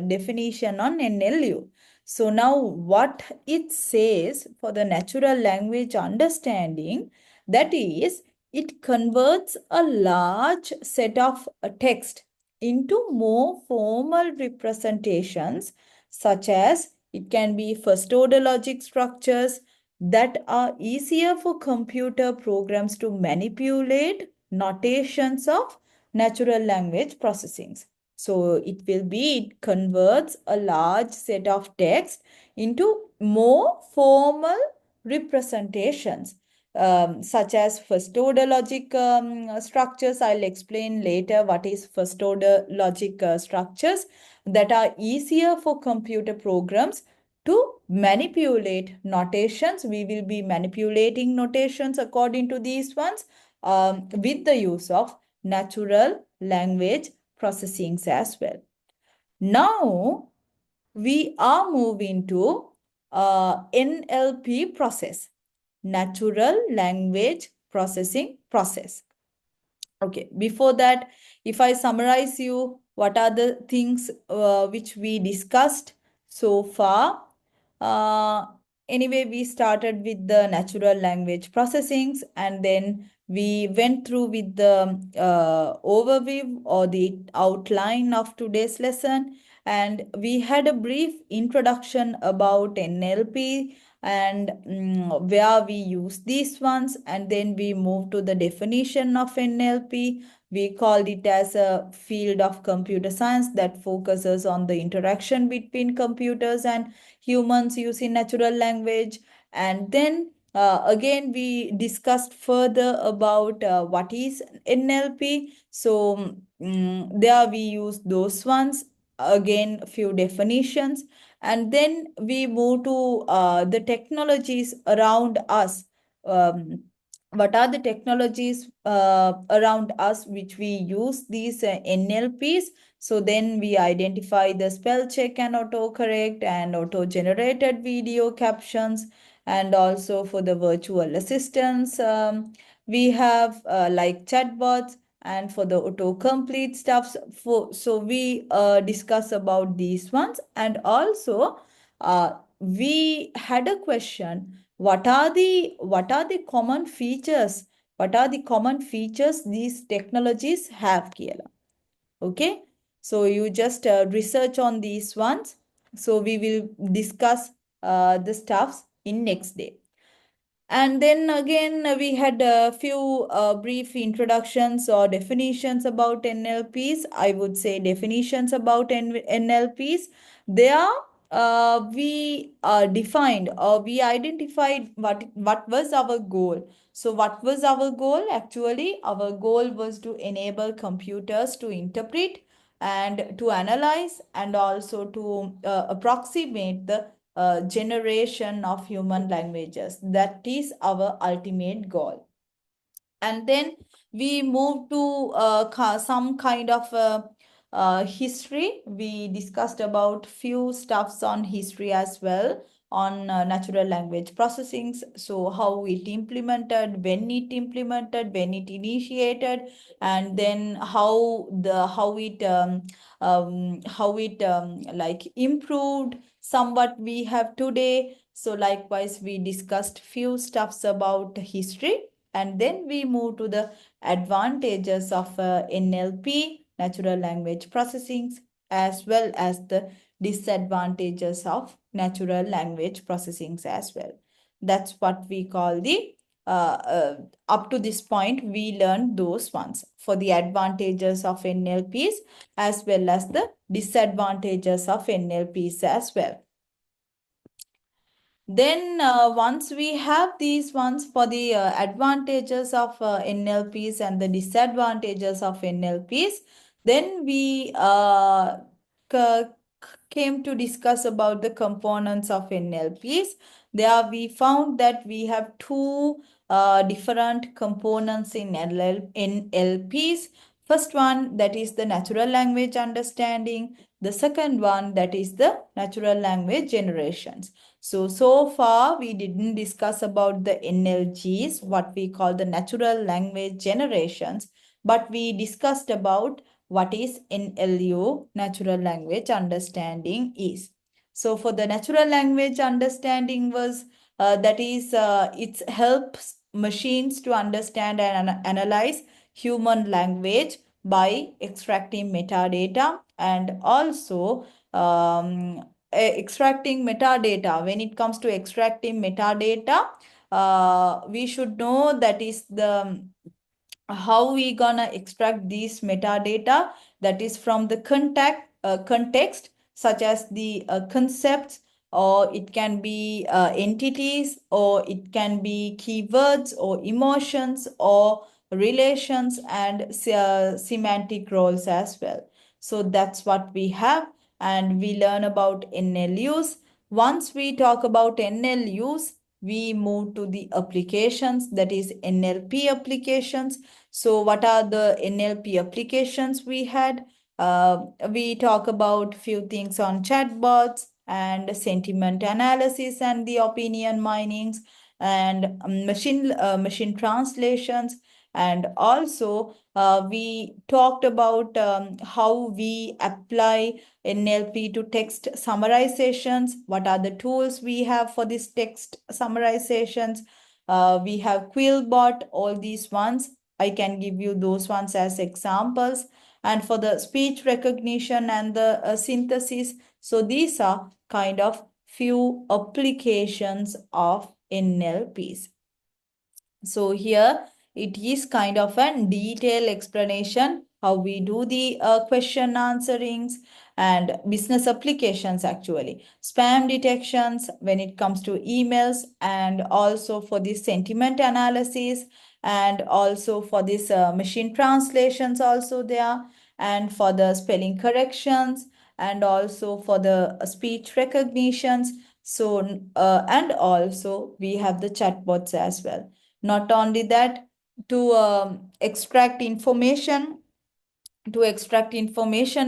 definition on NLU. So now what it says for the natural language understanding, that is, it converts a large set of text into more formal representations, such as it can be first order logic structures that are easier for computer programs to manipulate notations of natural language processings. So it converts a large set of text into more formal representations, such as first order logic structures. I'll explain later what is first order logic structures that are easier for computer programs to manipulate notations. We will be manipulating notations according to these ones with the use of natural language processings as well. Now, we are moving to NLP process, natural language processing process. Okay, before that, if I summarize you, what are the things which we discussed so far? Uh, anyway, we started with the natural language processings, and then we went through with the overview or the outline of today's lesson, and we had a brief introduction about NLP and where we use these ones, and then we move to the definition of NLP. We called it as a field of computer science that focuses on the interaction between computers and humans using natural language. And then again, we discussed further about what is NLP. So there we use those ones. Again, a few definitions. And then we move to the technologies around us. What are the technologies around us which we use these NLPs? So then we identify the spell check and autocorrect and auto-generated video captions, and also for the virtual assistants, we have like chatbots, and for the autocomplete stuff. So we discuss about these ones, and also we had a question: what are the common features? What are the common features these technologies have, Kiela? Okay, so you just research on these ones. So we will discuss the stuffs in next day. And then again, we had a few brief introductions or definitions about NLPs. I would say definitions about NLPs. There, we defined or we identified what was our goal. So what was our goal? Actually, our goal was to enable computers to interpret and to analyze and also to approximate the generation of human languages. That is our ultimate goal. And then we move to some kind of history. We discussed about few stuffs on history as well, on natural language processing. So how it implemented, when it implemented, when it initiated, and then how it like improved somewhat we have today. So likewise, we discussed few stuffs about history, and then we move to the advantages of NLP, natural language processing, as well as the disadvantages of natural language processing as well. That's what we call the up to this point, we learned those ones for the advantages of NLPs as well as the disadvantages of NLPs as well. Then once we have these ones for the advantages of NLPs and the disadvantages of NLPs, then we came to discuss about the components of NLPs. There we found that we have two different components in NLPs. First one, that is the natural language understanding. The second one, that is the natural language generations. So far we didn't discuss about the NLGs, what we call the natural language generations, but we discussed about what is NLU, natural language understanding is. So for the natural language understanding was, it helps machines to understand and analyze human language by extracting metadata, and also extracting metadata. When it comes to extracting metadata, we should know that is the how we gonna extract these metadata, that is from the context, such as the concepts, or it can be entities, or it can be keywords or emotions or relations, and semantic roles as well. So that's what we have, and we learn about NLUs. Once we talk about NLUs, we move to the applications, that is NLP applications. So what are the NLP applications we had? We talk about few things on chatbots and sentiment analysis and the opinion minings, and machine translations, and also we talked about how we apply NLP to text summarizations. What are the tools we have for this text summarizations? We have Quillbot, all these ones. I can give you those ones as examples. And for the speech recognition and the synthesis, so these are kind of few applications of NLPs. So here it is kind of a detailed explanation how we do the question answerings and business applications, actually spam detections when it comes to emails, and also for the sentiment analysis, and also for this machine translations also there, and for the spelling corrections, and also for the speech recognitions. So and also we have the chatbots as well. Not only that, to extract information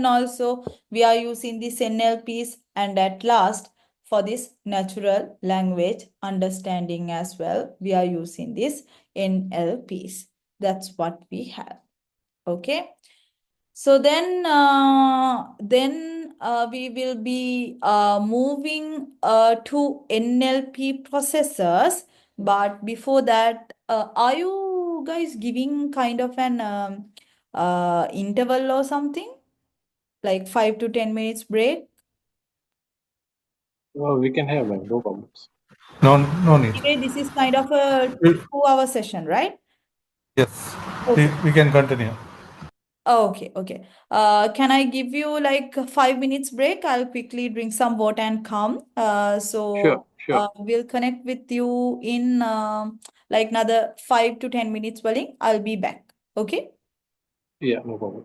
also, we are using these NLPs, and at last for this natural language understanding as well, we are using this NLPs. That's what we have. Okay. So then we will be moving to NLP processors. But before that, are you guys giving kind of an interval or something? Like 5 to 10 minutes break? Well, we can have, no problems. No, no need. Anyway, this is kind of a We- 2-hour session, right? Yes, Okay. we can continue. Okay, okay. Can I give you like a 5 minutes break? I'll quickly drink some water and come. Sure. We'll connect with you in like another 5 to 10 minutes, Welling. I'll be back. Okay. Yeah, no problem.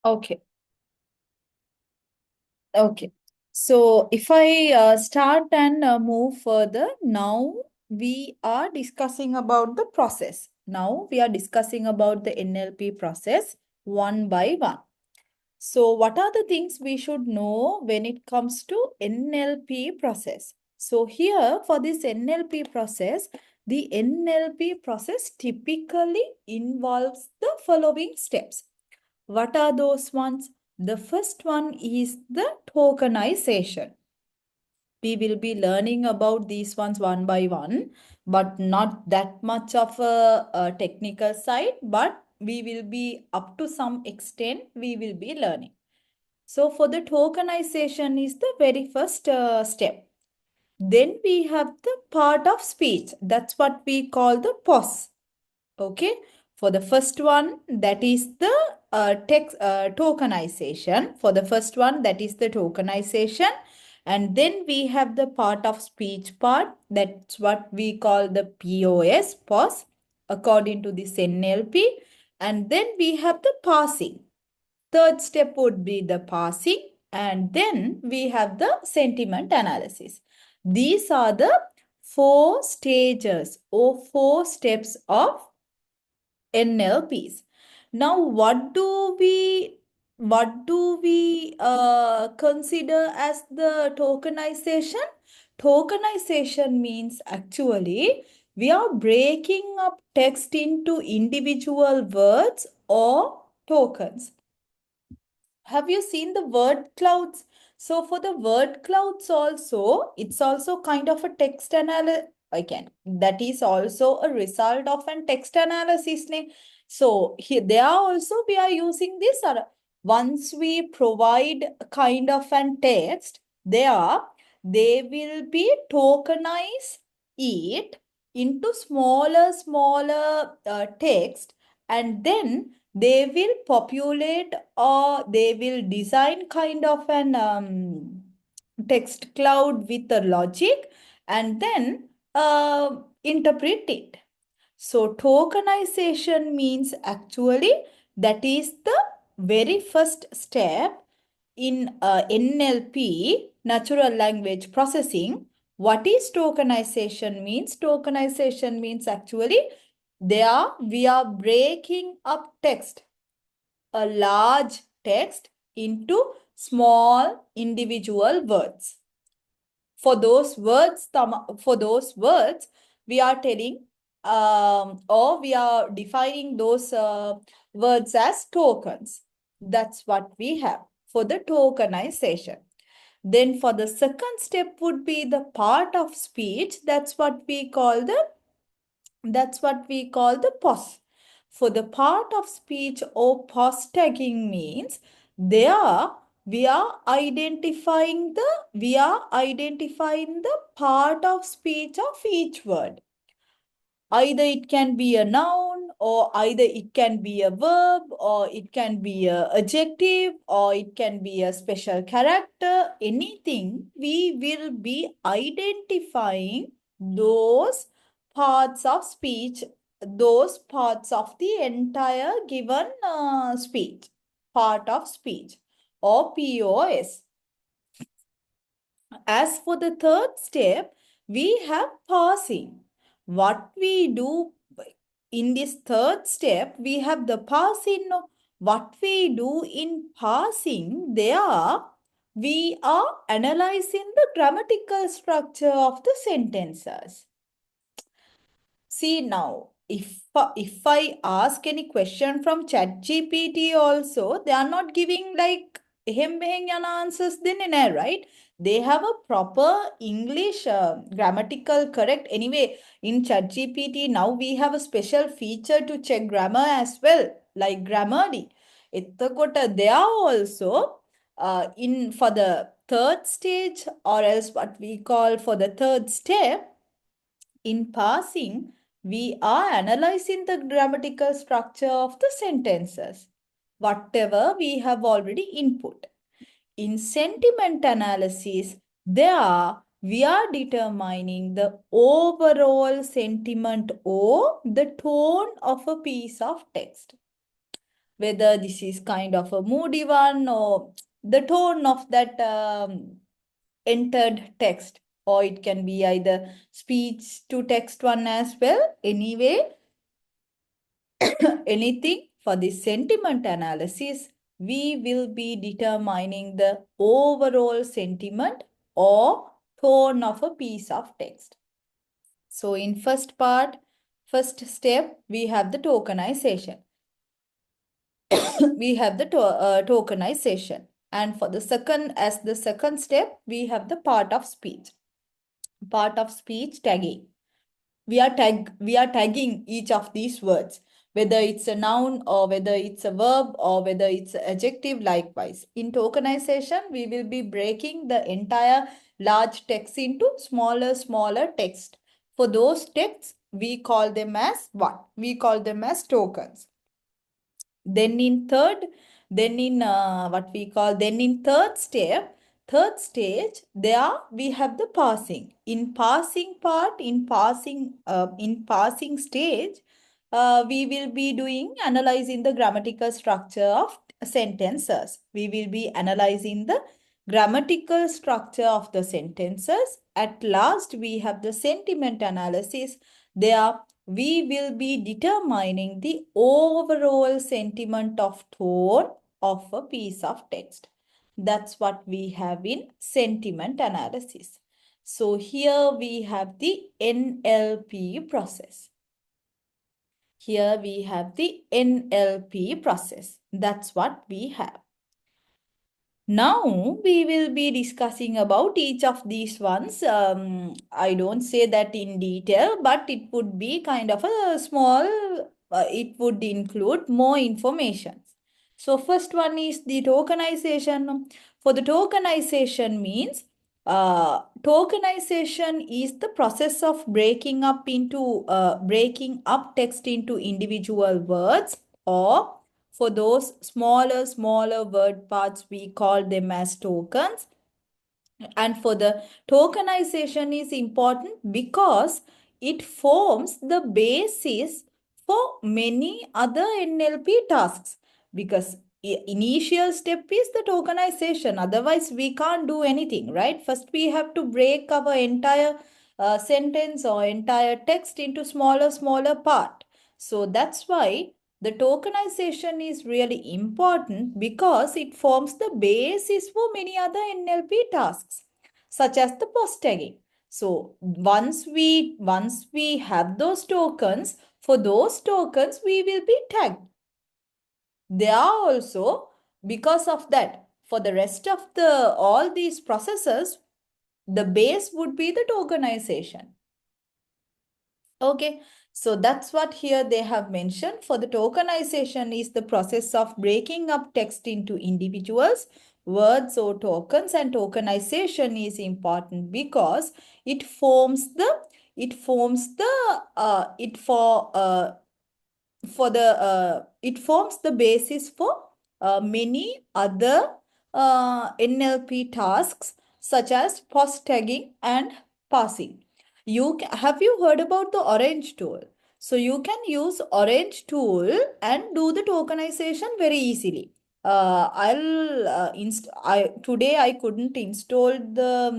Okay. Okay. So if I start and move further, now we are discussing about the process. Now we are discussing about the NLP process one by one. So what are the things we should know when it comes to NLP process? So here for this NLP process, the NLP process typically involves the following steps. What are those ones? The first one is the tokenization. We will be learning about these ones one by one, but not that much of a technical side, but we will be up to some extent, we will be learning. So for the tokenization is the very first step. Then we have the part of speech. That's what we call the POS. Okay. For the first one, that is the text tokenization. For the first one, that is the tokenization. And then we have the part of speech part. That's what we call the POS, according to this NLP. And then we have the parsing. Third step would be the parsing. And then we have the sentiment analysis. These are the 4 stages or 4 steps of NLPs. Now, what do we consider as the tokenization? Tokenization means actually we are breaking up text into individual words or tokens. Have you seen the word clouds? So for the word clouds also, it's also kind of a text analysis. That is also a result of an text analysis. So here there also we are using this. Once we provide a kind of an text, they will be tokenize it into smaller text, and then they will populate or they will design kind of an text cloud with the logic and then interpret it. So tokenization means actually that is the very first step in NLP, natural language processing. What is tokenization means? Tokenization means actually we are breaking up text, a large text into small individual words. For those words, we are telling or we are defining those words as tokens. That's what we have for the tokenization. Then for the second step would be the part of speech. That's what we call the POS. For the part of speech or POS tagging means there we are identifying the part of speech of each word. Either it can be a noun, or either it can be a verb, or it can be a adjective, or it can be a special character, anything. We will be identifying those parts of speech, those parts of the entire given speech, part of speech, or POS. As for the third step, we have parsing. What we do in this third step, we have the parsing. What we do in parsing, we are analyzing the grammatical structure of the sentences. See now, if I ask any question from ChatGPT also, they are not giving like hem answers then right? They have a proper English grammatical correct. Anyway, in ChatGPT now we have a special feature to check grammar as well, like Grammarly. They are also in for the third stage, or else what we call for the third step. In passing, we are analyzing the grammatical structure of the sentences, whatever we have already input. In sentiment analysis, we are determining the overall sentiment or the tone of a piece of text. whether this is kind of a moody one or the tone of that entered text, or it can be either speech to text one as well. Anyway, anything for the sentiment analysis, we will be determining the overall sentiment or tone of a piece of text. So in first part, first step, we have the tokenization. We have the tokenization. And for the second, as the second step, we have the part of speech tagging. We are tagging each of these words, whether it's a noun or whether it's a verb or whether it's an adjective. Likewise, in tokenization, we will be breaking the entire large text into smaller text. For those texts, we call them as what? We call them as tokens. Then in third stage, there we have the parsing. In parsing stage, we will be doing analyzing the grammatical structure of sentences. We will be analyzing the grammatical structure of the sentences. At last, we have the sentiment analysis. There we will be determining the overall sentiment of tone of a piece of text. That's what we have in sentiment analysis. So here we have the NLP process. Here we have the NLP process. That's what we have. Now we will be discussing about each of these ones. I don't say that in detail, but it would be kind of a small, it would include more information. So first one is the tokenization. For the tokenization means, tokenization is the process of breaking up text into individual words, or for those smaller word parts, we call them as tokens. And for the tokenization is important because it forms the basis for many other NLP tasks. Because initial step is the tokenization. Otherwise, we can't do anything, right? First, we have to break our entire sentence or entire text into smaller part. So that's why the tokenization is really important, because it forms the basis for many other NLP tasks, such as the post tagging. So once we have those tokens, for those tokens, we will be tagged. They are also, because of that, for the rest of all these processes, the base would be the tokenization. Okay, so that's what here they have mentioned. For the tokenization is the process of breaking up text into individuals, words or tokens, and tokenization is important because it forms the it forms the basis for many other NLP tasks, such as post tagging and parsing. Have you heard about the orange tool? So you can use orange tool and do the tokenization very easily. Today I couldn't install the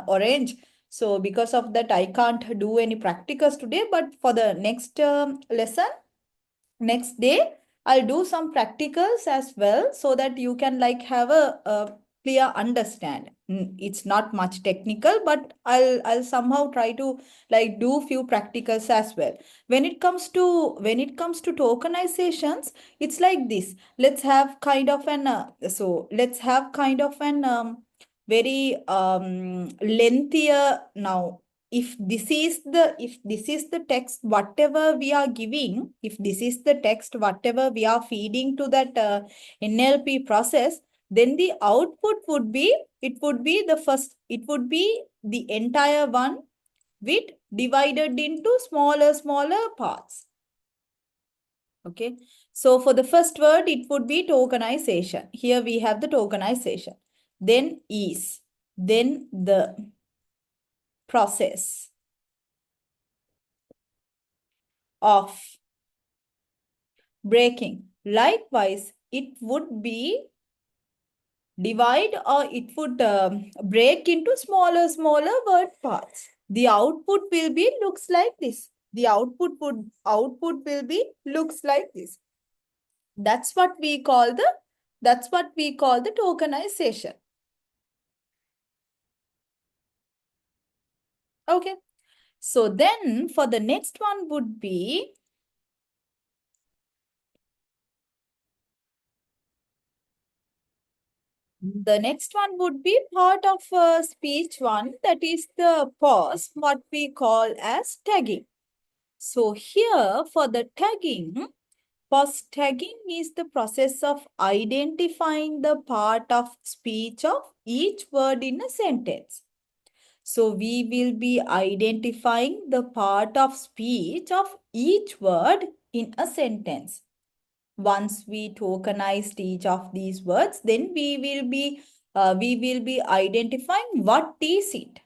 orange. So because of that, I can't do any practicals today. But for the next lesson, next day, I'll do some practicals as well, so that you can like have a clear understand. It's not much technical, but I'll somehow try to like do few practicals as well. When it comes to tokenizations, it's like this. Let's have kind of an very lengthier. Now if this is the text whatever we are giving, if this is the text whatever we are feeding to that NLP process, then the output would be the entire one with divided into smaller parts. Okay, so for the first word, it would be tokenization. Here we have the tokenization. Then is, then the process of breaking. Likewise, it would be divide or it would break into smaller word parts. The output will be looks like this. The output will be looks like this. That's what we call the tokenization. Okay. So then for the next one would be part of speech one, that is the pause, what we call as tagging. So here for the tagging, pause tagging is the process of identifying the part of speech of each word in a sentence. So we will be identifying the part of speech of each word in a sentence. Once we tokenized each of these words, then we will be identifying what is it.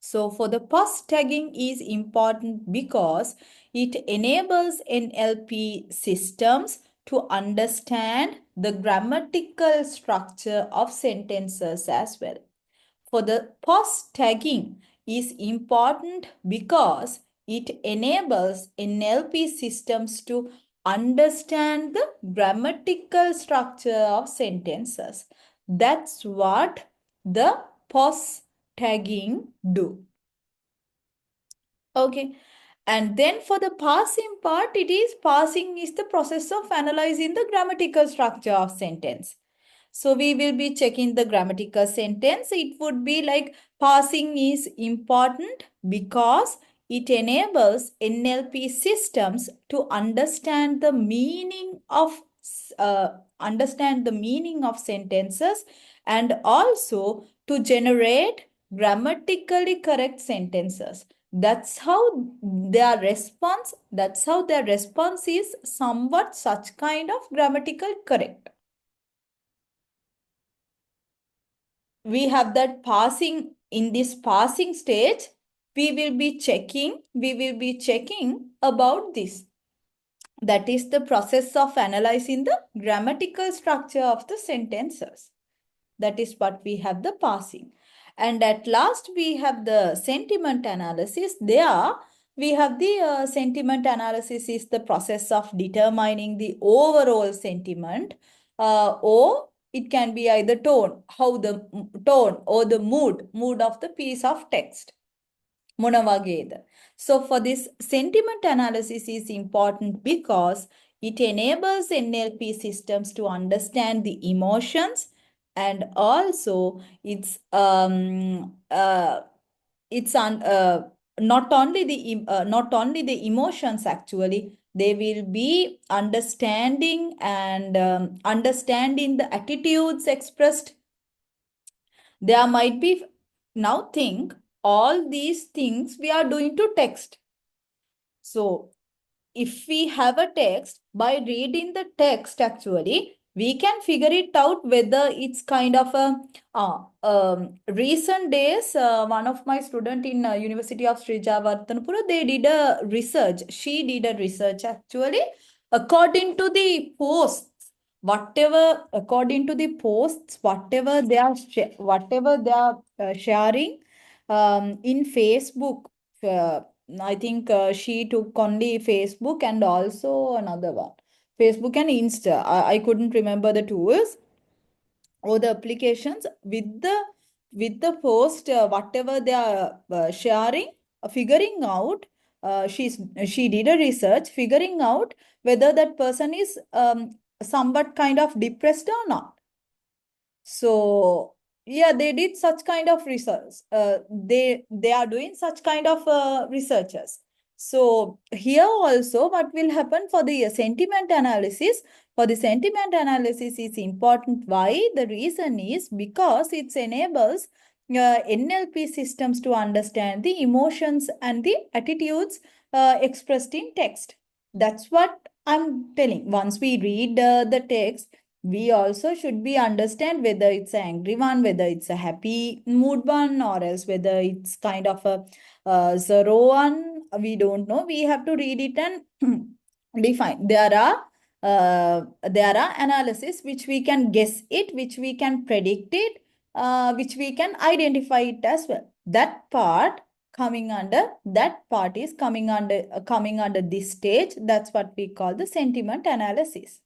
So for the pause tagging is important because it enables NLP systems to understand the grammatical structure of sentences as well. For the pause tagging is important because it enables NLP systems to understand the grammatical structure of sentences. That's what the pause tagging do. Okay. And then for the parsing part, parsing is the process of analyzing the grammatical structure of sentence. So we will be checking the grammatical sentence. It would be like parsing is important because it enables NLP systems to understand the meaning of sentences and also to generate grammatically correct sentences. That's how their response is somewhat such kind of grammatical correct. We have that passing. In this passing stage, we will be checking about this. That is the process of analyzing the grammatical structure of the sentences. That is what we have the passing. And at last we have the sentiment analysis. There we have the sentiment analysis is the process of determining the overall sentiment, or it can be either tone or the mood of the piece of text. So for this, sentiment analysis is important because it enables NLP systems to understand the emotions, and also not only the emotions. Actually, they will be understanding and understanding the attitudes expressed. There might be, now think, all these things we are doing to text. So if we have a text, by reading the text, actually, we can figure it out whether it's kind of a recent days. One of my student in University of Sri Jawatanapura, they did a research. She did a research actually according to the posts. According to the posts, whatever they are sharing in Facebook. Uh, I think she took only Facebook and also another one. Facebook and Insta. I couldn't remember the tools or the applications with the post, whatever they are sharing, figuring out. She did a research figuring out whether that person is somewhat kind of depressed or not. So yeah, they did such kind of research. They are doing such kind of researches. So here also, what will happen for the sentiment analysis? For the sentiment analysis is important. Why? The reason is because it enables NLP systems to understand the emotions and the attitudes expressed in text. That's what I'm telling. Once we read the text, we also should be understand whether it's an angry one, whether it's a happy mood one, or else whether it's kind of a zero one. We don't know. We have to read it and define. There are analysis which we can guess it, which we can predict it, which we can identify it as well. That part is coming under this stage. That's what we call the sentiment analysis.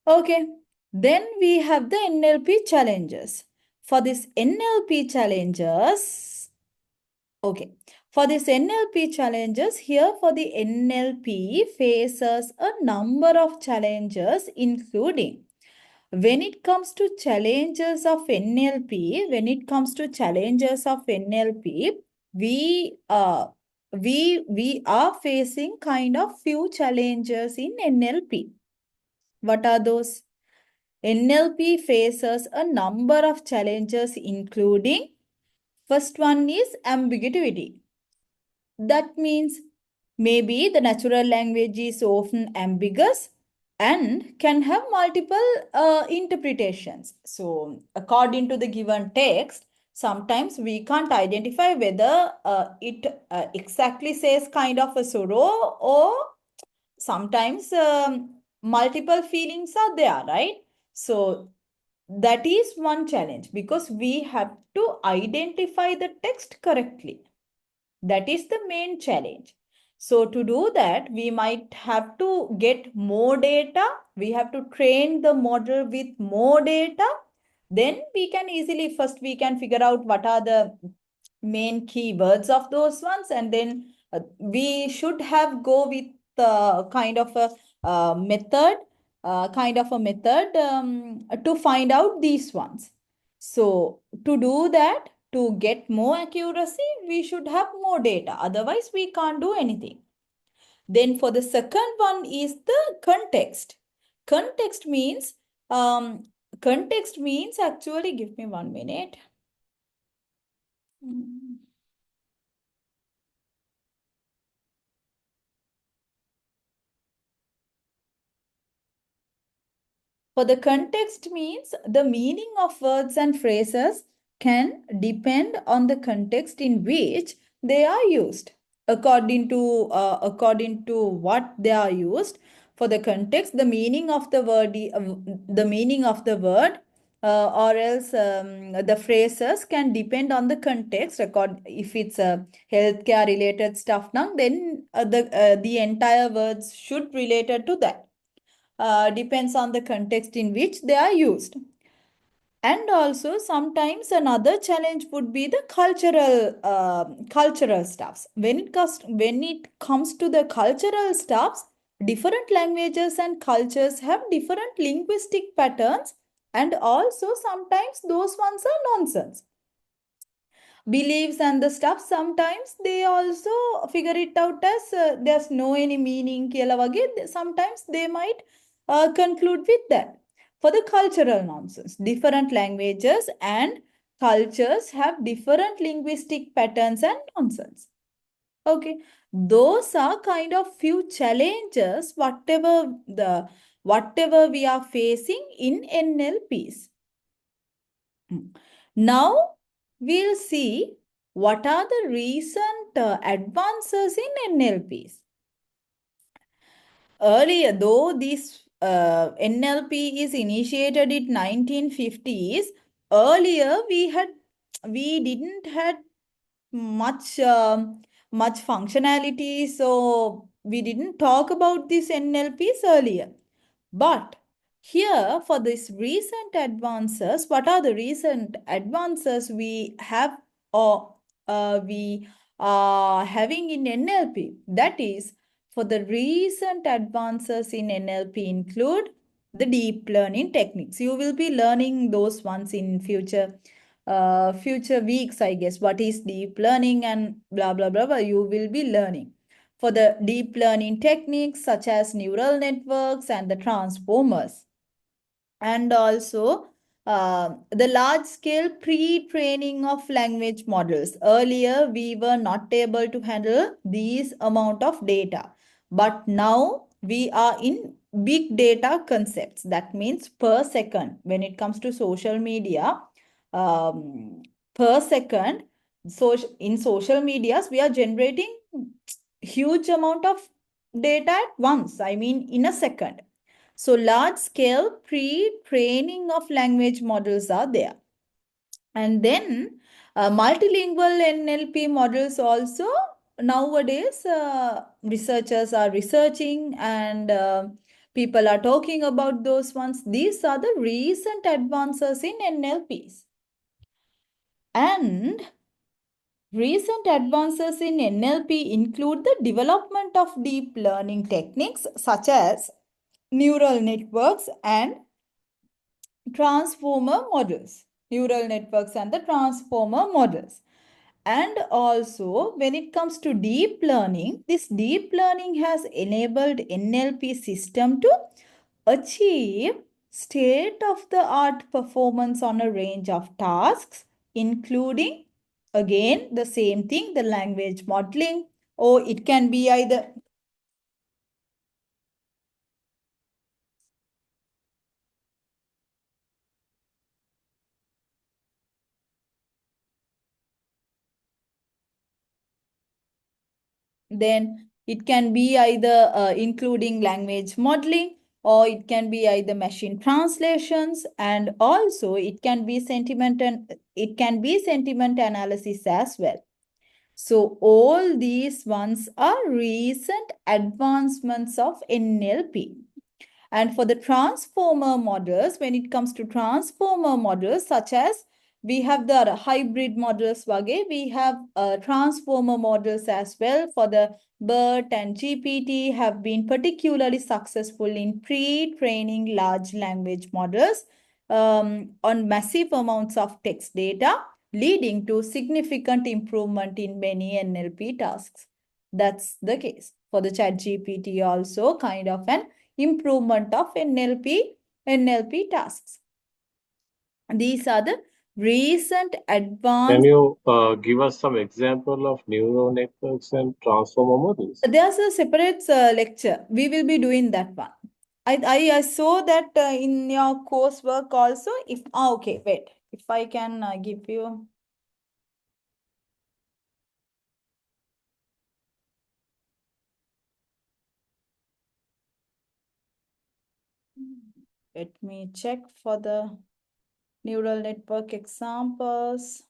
Okay, then we have the NLP challenges. For this NLP challenges, okay, for this NLP challenges, here for the NLP faces a number of challenges, including when it comes to challenges of NLP, we are facing kind of few challenges in NLP. What are those? NLP faces a number of challenges, including first one is ambiguity. That means maybe the natural language is often ambiguous and can have multiple interpretations. So according to the given text, sometimes we can't identify whether it exactly says kind of a sorrow, or sometimes multiple feelings are there, right? So that is one challenge, because we have to identify the text correctly. That is the main challenge. So to do that, we might have to get more data. We have to train the model with more data. Then we can easily, first we can figure out what are the main keywords of those ones. And then we should have go with kind of a method, to find out these ones. So to do that, to get more accuracy, we should have more data. Otherwise, we can't do anything. Then for the second one is the context. Context means actually, give me 1 minute. For the context means the meaning of words and phrases can depend on the context in which they are used. According to what they are used, for the context, the meaning of the word, or else the phrases can depend on the context. If it's a healthcare related stuff now, then the entire words should related to that. Depends on the context in which they are used. And also sometimes another challenge would be the cultural stuffs. When it comes to the cultural stuffs, different languages and cultures have different linguistic patterns, and also sometimes those ones are nonsense. Beliefs and the stuff, sometimes they also figure it out as there's no any meaning kiyala wage. Sometimes they might conclude with that. For the cultural nonsense, different languages and cultures have different linguistic patterns and nonsense. Okay, those are kind of few challenges whatever we are facing in NLPs. Now we'll see what are the recent advances in NLPs. Earlier, though this NLP is initiated in 1950s, earlier we didn't had much functionality, so we didn't talk about this NLPs earlier. But here, for this recent advances, what are the recent advances we have, or we are having in NLP? That is, for the recent advances in NLP include the deep learning techniques. You will be learning those ones in future weeks, I guess. What is deep learning and blah, blah, blah, blah. You will be learning. For the deep learning techniques such as neural networks and the transformers. And also the large-scale pre-training of language models. Earlier, we were not able to handle these amount of data. But now we are in big data concepts. That means per second. When it comes to social media, per second, so in social medias, we are generating huge amount of data at once, I mean in a second. So large scale pre-training of language models are there. And then multilingual NLP models also nowadays researchers are researching and people are talking about those ones. These are the recent advances in NLPs. And recent advances in NLP include the development of deep learning techniques such as neural networks and transformer models. Neural networks and the transformer models. And also, when it comes to deep learning, this deep learning has enabled NLP system to achieve state-of-the-art performance on a range of tasks, including, again, the same thing, the language modeling, or it can be either then it can be either including language modeling, or it can be either machine translations, and also it can be sentiment analysis as well. So all these ones are recent advancements of NLP. And for the transformer models, when it comes to transformer models, such as we have the hybrid models, we have transformer models as well. For the BERT and GPT have been particularly successful in pre-training large language models on massive amounts of text data, leading to significant improvement in many NLP tasks. That's the case. For the ChatGPT also kind of an improvement of NLP tasks. These are the recent advanced. Can you give us some example of neural networks and transformer models? There's a separate lecture. We will be doing that one. I saw that in your coursework also. Okay, wait. If I can give you. Let me check for the neural network examples.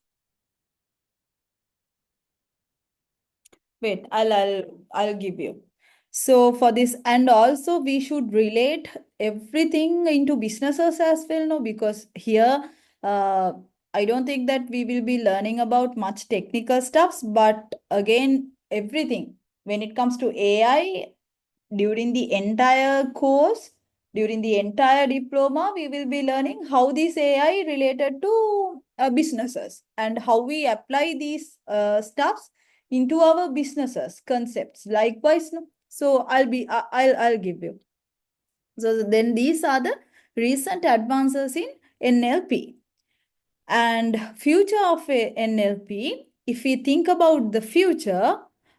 Wait, I'll give you. So for this, and also we should relate everything into businesses as well, no? Because here, I don't think that we will be learning about much technical stuffs, but again, everything. When it comes to AI, during the entire course, during the entire diploma, we will be learning how this AI related to businesses and how we apply these stuffs into our businesses concepts. Likewise, no? So I'll give you. So then these are the recent advances in NLP. And future of NLP, if we think about the future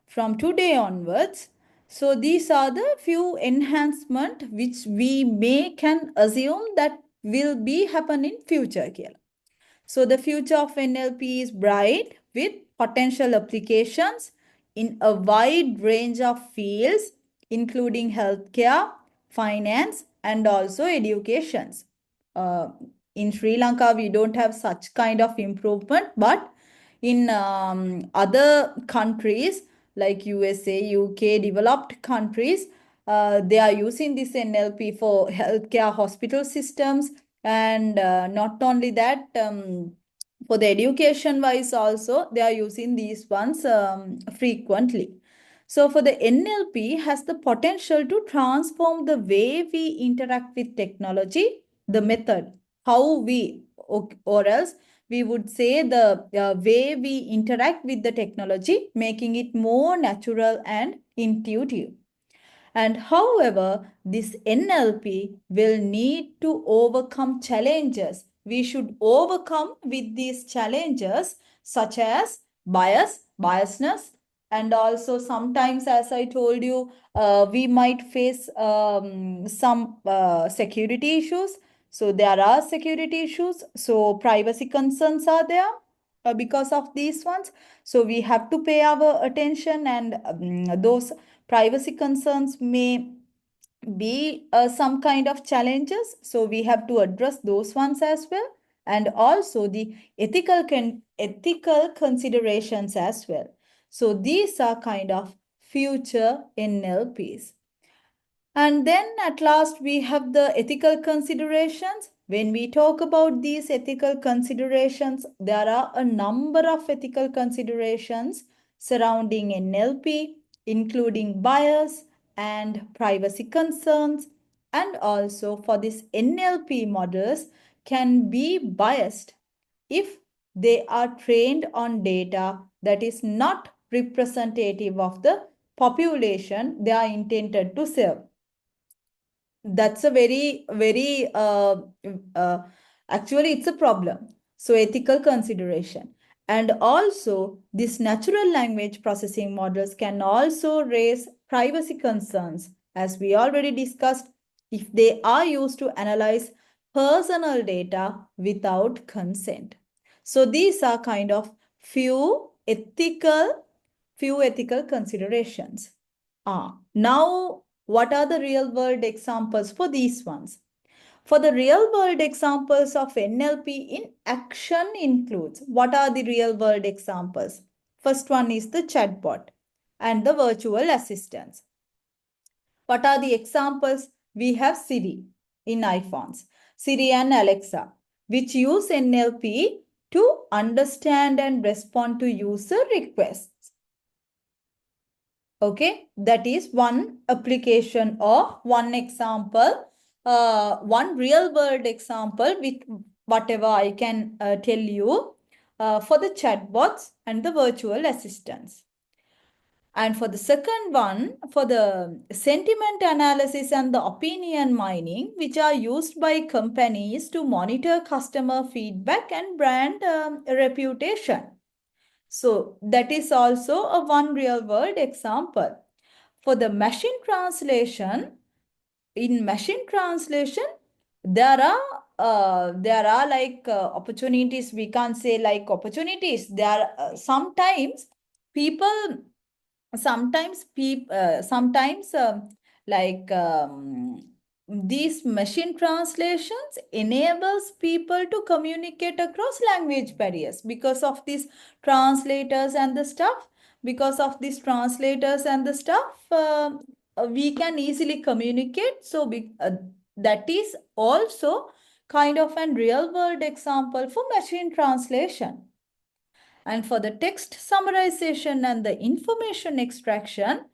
from today onwards, so these are the few enhancement which we can assume that will be happen in future here. So the future of NLP is bright with potential applications in a wide range of fields, including healthcare, finance, and also educations. In Sri Lanka, we don't have such kind of improvement, but in other countries like USA, UK, developed countries, they are using this NLP for healthcare hospital systems. And not only that, for the education wise also, they are using these ones frequently. So for the NLP has the potential to transform the way we interact with technology, the method, how we, or else we would say the way we interact with the technology, making it more natural and intuitive. And however, this NLP will need to overcome challenges. We should overcome with these challenges such as biasness, and also sometimes, as I told you, we might face some security issues. So there are security issues. So privacy concerns are there because of these ones. So we have to pay our attention, and those Privacy concerns may be some kind of challenges, so we have to address those ones as well, and also the ethical considerations as well. So these are kind of future NLPs. And then at last we have the ethical considerations. When we talk about these ethical considerations, there are a number of ethical considerations surrounding NLP, including bias and privacy concerns. And also for these NLP models can be biased if they are trained on data that is not representative of the population they are intended to serve. That's a uh, actually it's a problem. So ethical consideration. And also these natural language processing models can also raise privacy concerns, as we already discussed, if they are used to analyze personal data without consent. So these are kind of few ethical considerations. Now what are the real world examples for these ones? For the real world examples of NLP in action includes, what are the real world examples? First one is the chatbot and the virtual assistants. What are the examples? We have Siri in iPhones, Siri and Alexa, which use NLP to understand and respond to user requests. Okay, that is one application or one example, one real world example with whatever I can tell you for the chatbots and the virtual assistants. And for the second one, for the sentiment analysis and the opinion mining, which are used by companies to monitor customer feedback and brand reputation. So that is also a one real world example. For the machine translation, in machine translation, there are like opportunities. We can't say like opportunities. There are sometimes people sometimes like these machine translations enables people to communicate across language barriers because of these translators and the stuff. Because of these translators and the stuff, we can easily communicate. So that is also kind of a real world example for machine translation. And for the text summarization and the information extraction,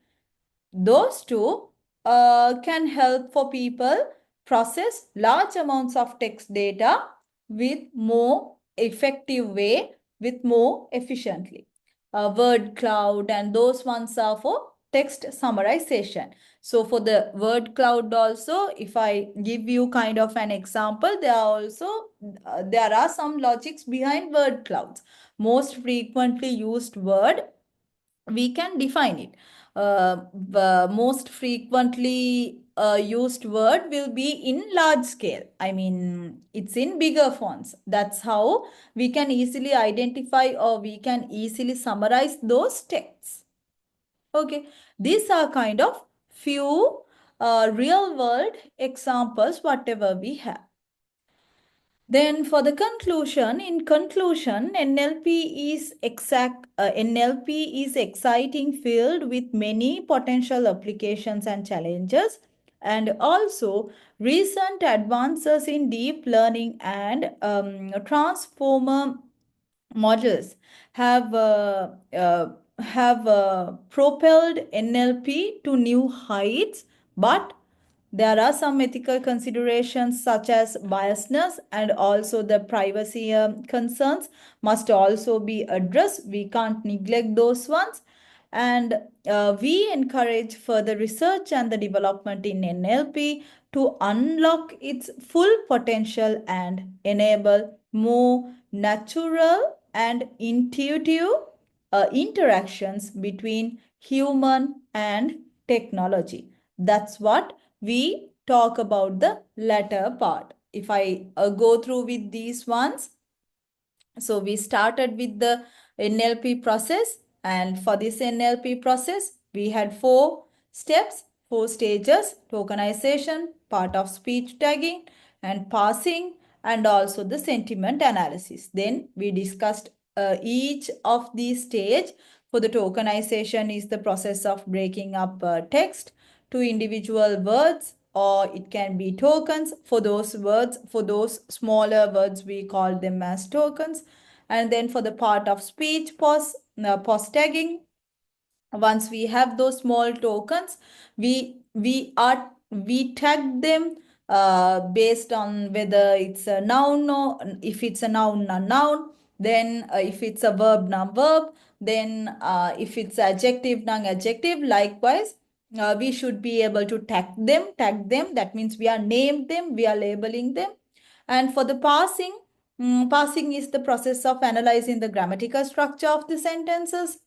those two can help for people process large amounts of text data with more effective way, with more efficiently. Word cloud and those ones are for text summarization. So for the word cloud also, if I give you kind of an example, there are some logics behind word clouds. Most frequently used word, we can define it. The most frequently used word will be in large scale. I mean, it's in bigger fonts. That's how we can easily identify or we can easily summarize those texts. Okay, these are kind of few real world examples, whatever we have. Then for the conclusion, in conclusion, NLP is exciting field with many potential applications and challenges, and also recent advances in deep learning and transformer models have propelled NLP to new heights, but there are some ethical considerations such as biasness and also the privacy concerns must also be addressed. We can't neglect those ones. And we encourage further research and the development in NLP to unlock its full potential and enable more natural and intuitive interactions between human and technology. That's what we talk about the latter part. If I go through with these ones, so we started with the NLP process, and for this NLP process, we had 4 Steps, 4 stages: tokenization, part of speech tagging, and parsing, and also the sentiment analysis. Then we discussed each of these stage. For the tokenization is the process of breaking up text to individual words, or it can be tokens. For those words, for those smaller words, we call them as tokens. And then for the part of speech pause tagging, once we have those small tokens, we tag them based on whether it's a noun, or if it's a noun, then if it's a verb, verb, then if it's adjective, adjective. Likewise, we should be able to tag them. That means we are named them, we are labeling them. And for the parsing, parsing is the process of analyzing the grammatical structure of the sentences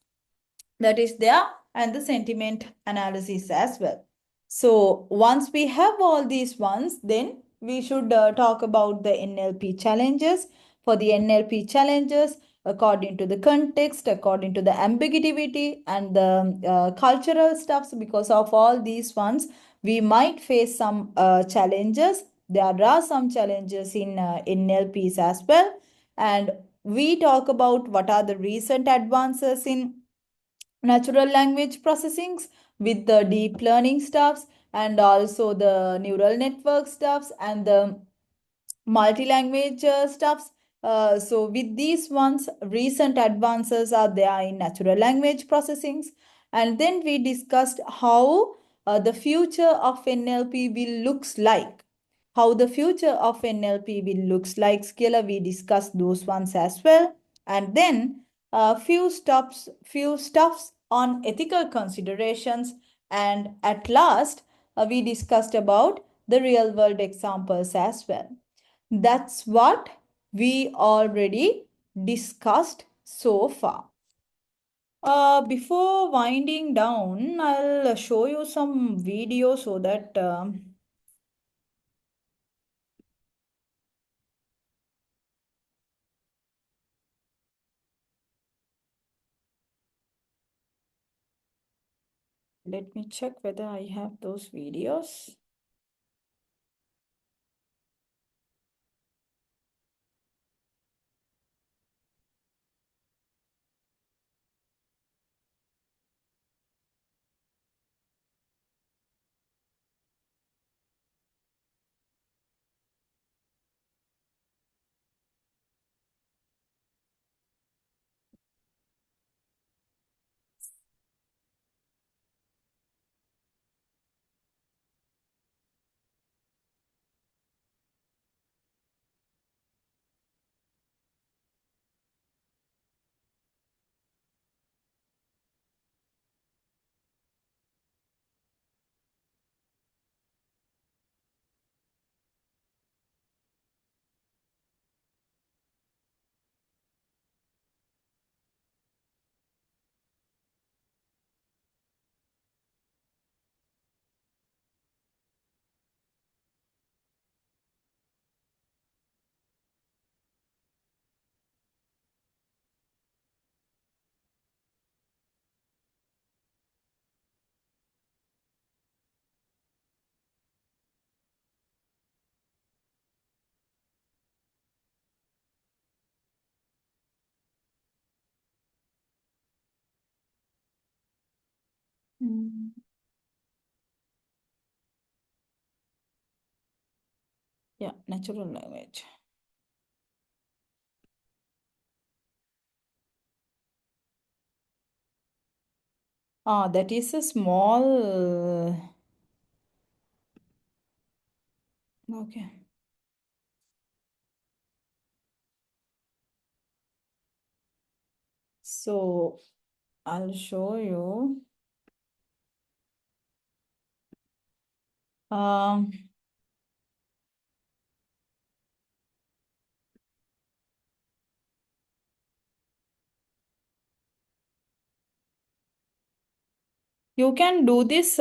that is there, and the sentiment analysis as well. So once we have all these ones, then we should talk about the NLP challenges. For the NLP challenges, according to the context, according to the ambiguity and the cultural stuffs, because of all these ones, we might face some challenges. There are some challenges in NLPs as well. And we talk about what are the recent advances in natural language processings with the deep learning stuffs, and also the neural network stuffs, and the multi-language stuffs. So with these ones, recent advances are there in natural language processings. And then we discussed how the future of NLP will looks like. How the future of NLP will looks like. Skilla, we discussed those ones as well. And then few stuffs on ethical considerations. And at last, we discussed about the real world examples as well. That's what we already discussed so far. Before winding down, I'll show you some video so that let me check whether I have those videos. Yeah, natural language. That is a small. Okay. So I'll show you. Um, you can do this.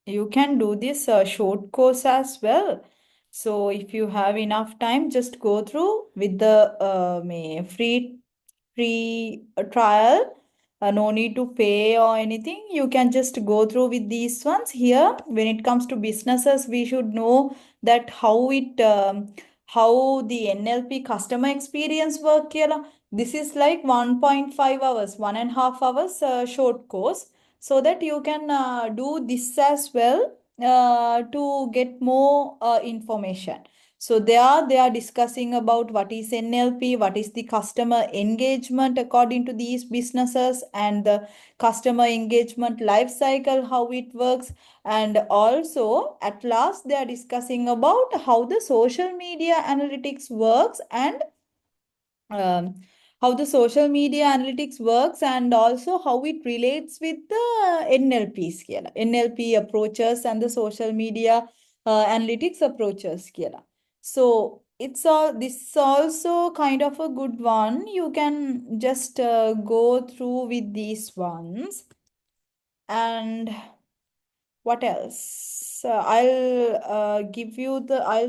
You can do this short course as well. So if you have enough time, just go through with the free trial. No need to pay or anything. You can just go through with these ones here. When it comes to businesses, we should know that how the NLP customer experience work here. This is like 1.5 hours, 1.5 hours short course, so that you can do this as well to get more information. So there they are discussing about what is NLP, what is the customer engagement according to these businesses, and the customer engagement life cycle, how it works. And also at last they are discussing about how the social media analytics works, and um, how the social media analytics works, and also how it relates with the NLP scale, NLP approaches and the social media analytics approaches scale. So it's all this is also kind of a good one. You can just go through with these ones. And what else? I'll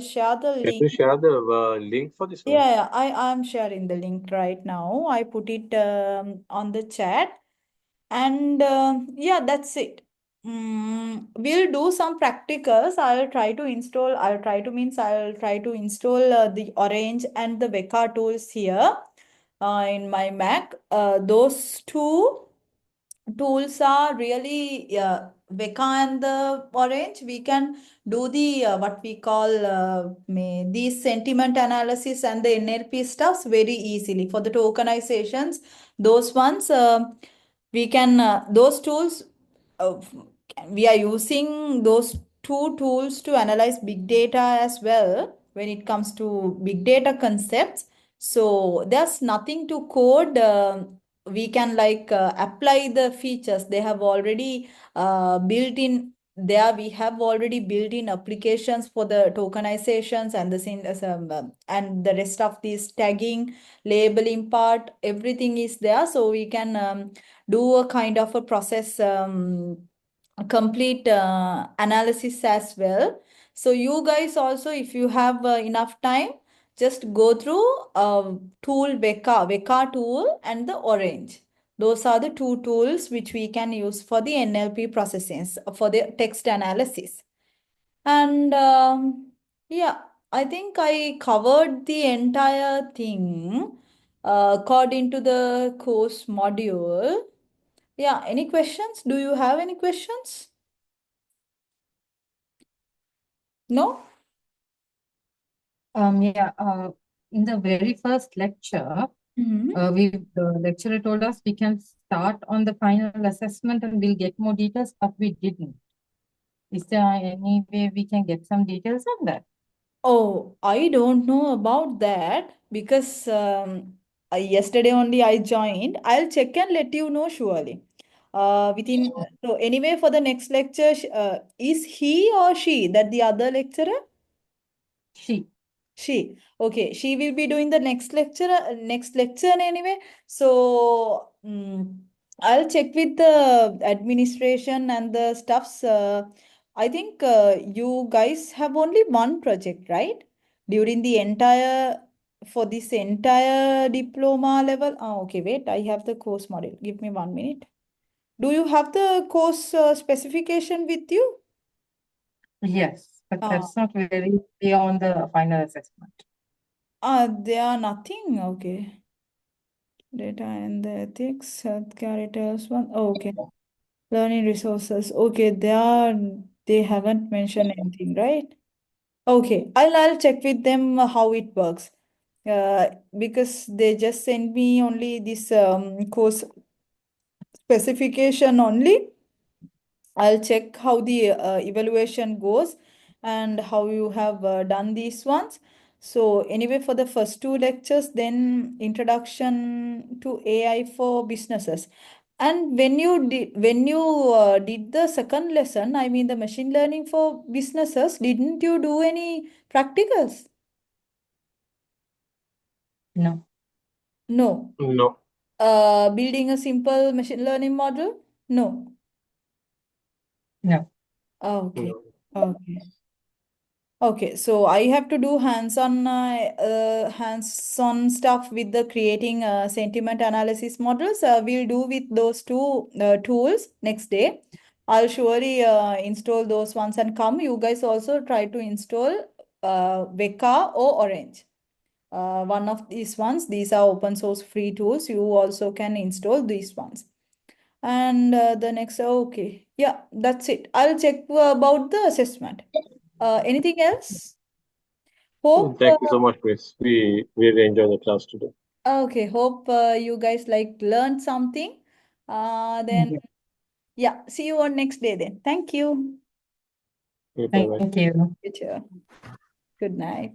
share the Can you link. share the link for this one? Yeah, I'm sharing the link right now. I put it on the chat. And yeah, that's it. We'll do some practicals. I'll try to install the Orange and the Veka tools here in my Mac. Those two tools are really Veka and the Orange. We can do the what we call these sentiment analysis and the NLP stuffs very easily for the tokenizations. Those ones we can those tools uh, we are using those two tools to analyze big data as well when it comes to big data concepts. So there's nothing to code. We can like apply the features they have already built in there. We have already built in applications for the tokenizations and and the rest of this tagging, labeling part, everything is there. So we can do a kind of a process complete analysis as well. So you guys also, if you have enough time, just go through tool Veka tool and the Orange. Those are the two tools which we can use for the NLP processes, for the text analysis. And yeah, I think I covered the entire thing according to the course module. Yeah, any questions? Do you have any questions? No? Yeah, in the very first lecture, Mm-hmm. the lecturer told us we can start on the final assessment and we'll get more details, but we didn't. Is there any way we can get some details on that? Oh, I don't know about that because yesterday only I joined. I'll check and let you know surely. Within so anyway, for the next lecture, is he or she that the other lecturer? She. Okay, she will be doing the next lecture anyway. So I'll check with the administration and the stuffs. I think you guys have only one project, right? During the entire for this entire diploma level. Okay, wait, I have the course model. Give me 1 minute. Do you have the course specification with you? Yes, but Uh, that's not very clear on the final assessment. they are nothing. Okay. Data and the ethics, healthcare details one. Oh, okay. Learning resources. Okay, they haven't mentioned anything, right? Okay, I'll check with them how it works. Because they just sent me only this course specification only. I'll check how the evaluation goes and how you have done these ones. So anyway, for the first two lectures, then introduction to AI for businesses. And when you did the second lesson, I mean the machine learning for businesses, didn't you do any practicals? No, No. No, Building a simple machine learning model? No. no. Okay. no. Okay. Okay, so I have to do hands-on stuff with the creating sentiment analysis models. We'll do with those two tools next day. I'll surely install those ones and come. You guys also try to install Weka or Orange. One of these ones. These are open source free tools. You also can install these ones. And the next, okay, yeah, that's it. I'll check about the assessment. Anything else? Hope, Thank you so much, Miss. We really enjoyed the class today. okay, hope you guys learned something. Then, yeah, see you on next day then. Thank you. Okay, bye-bye. Thank you. Good night.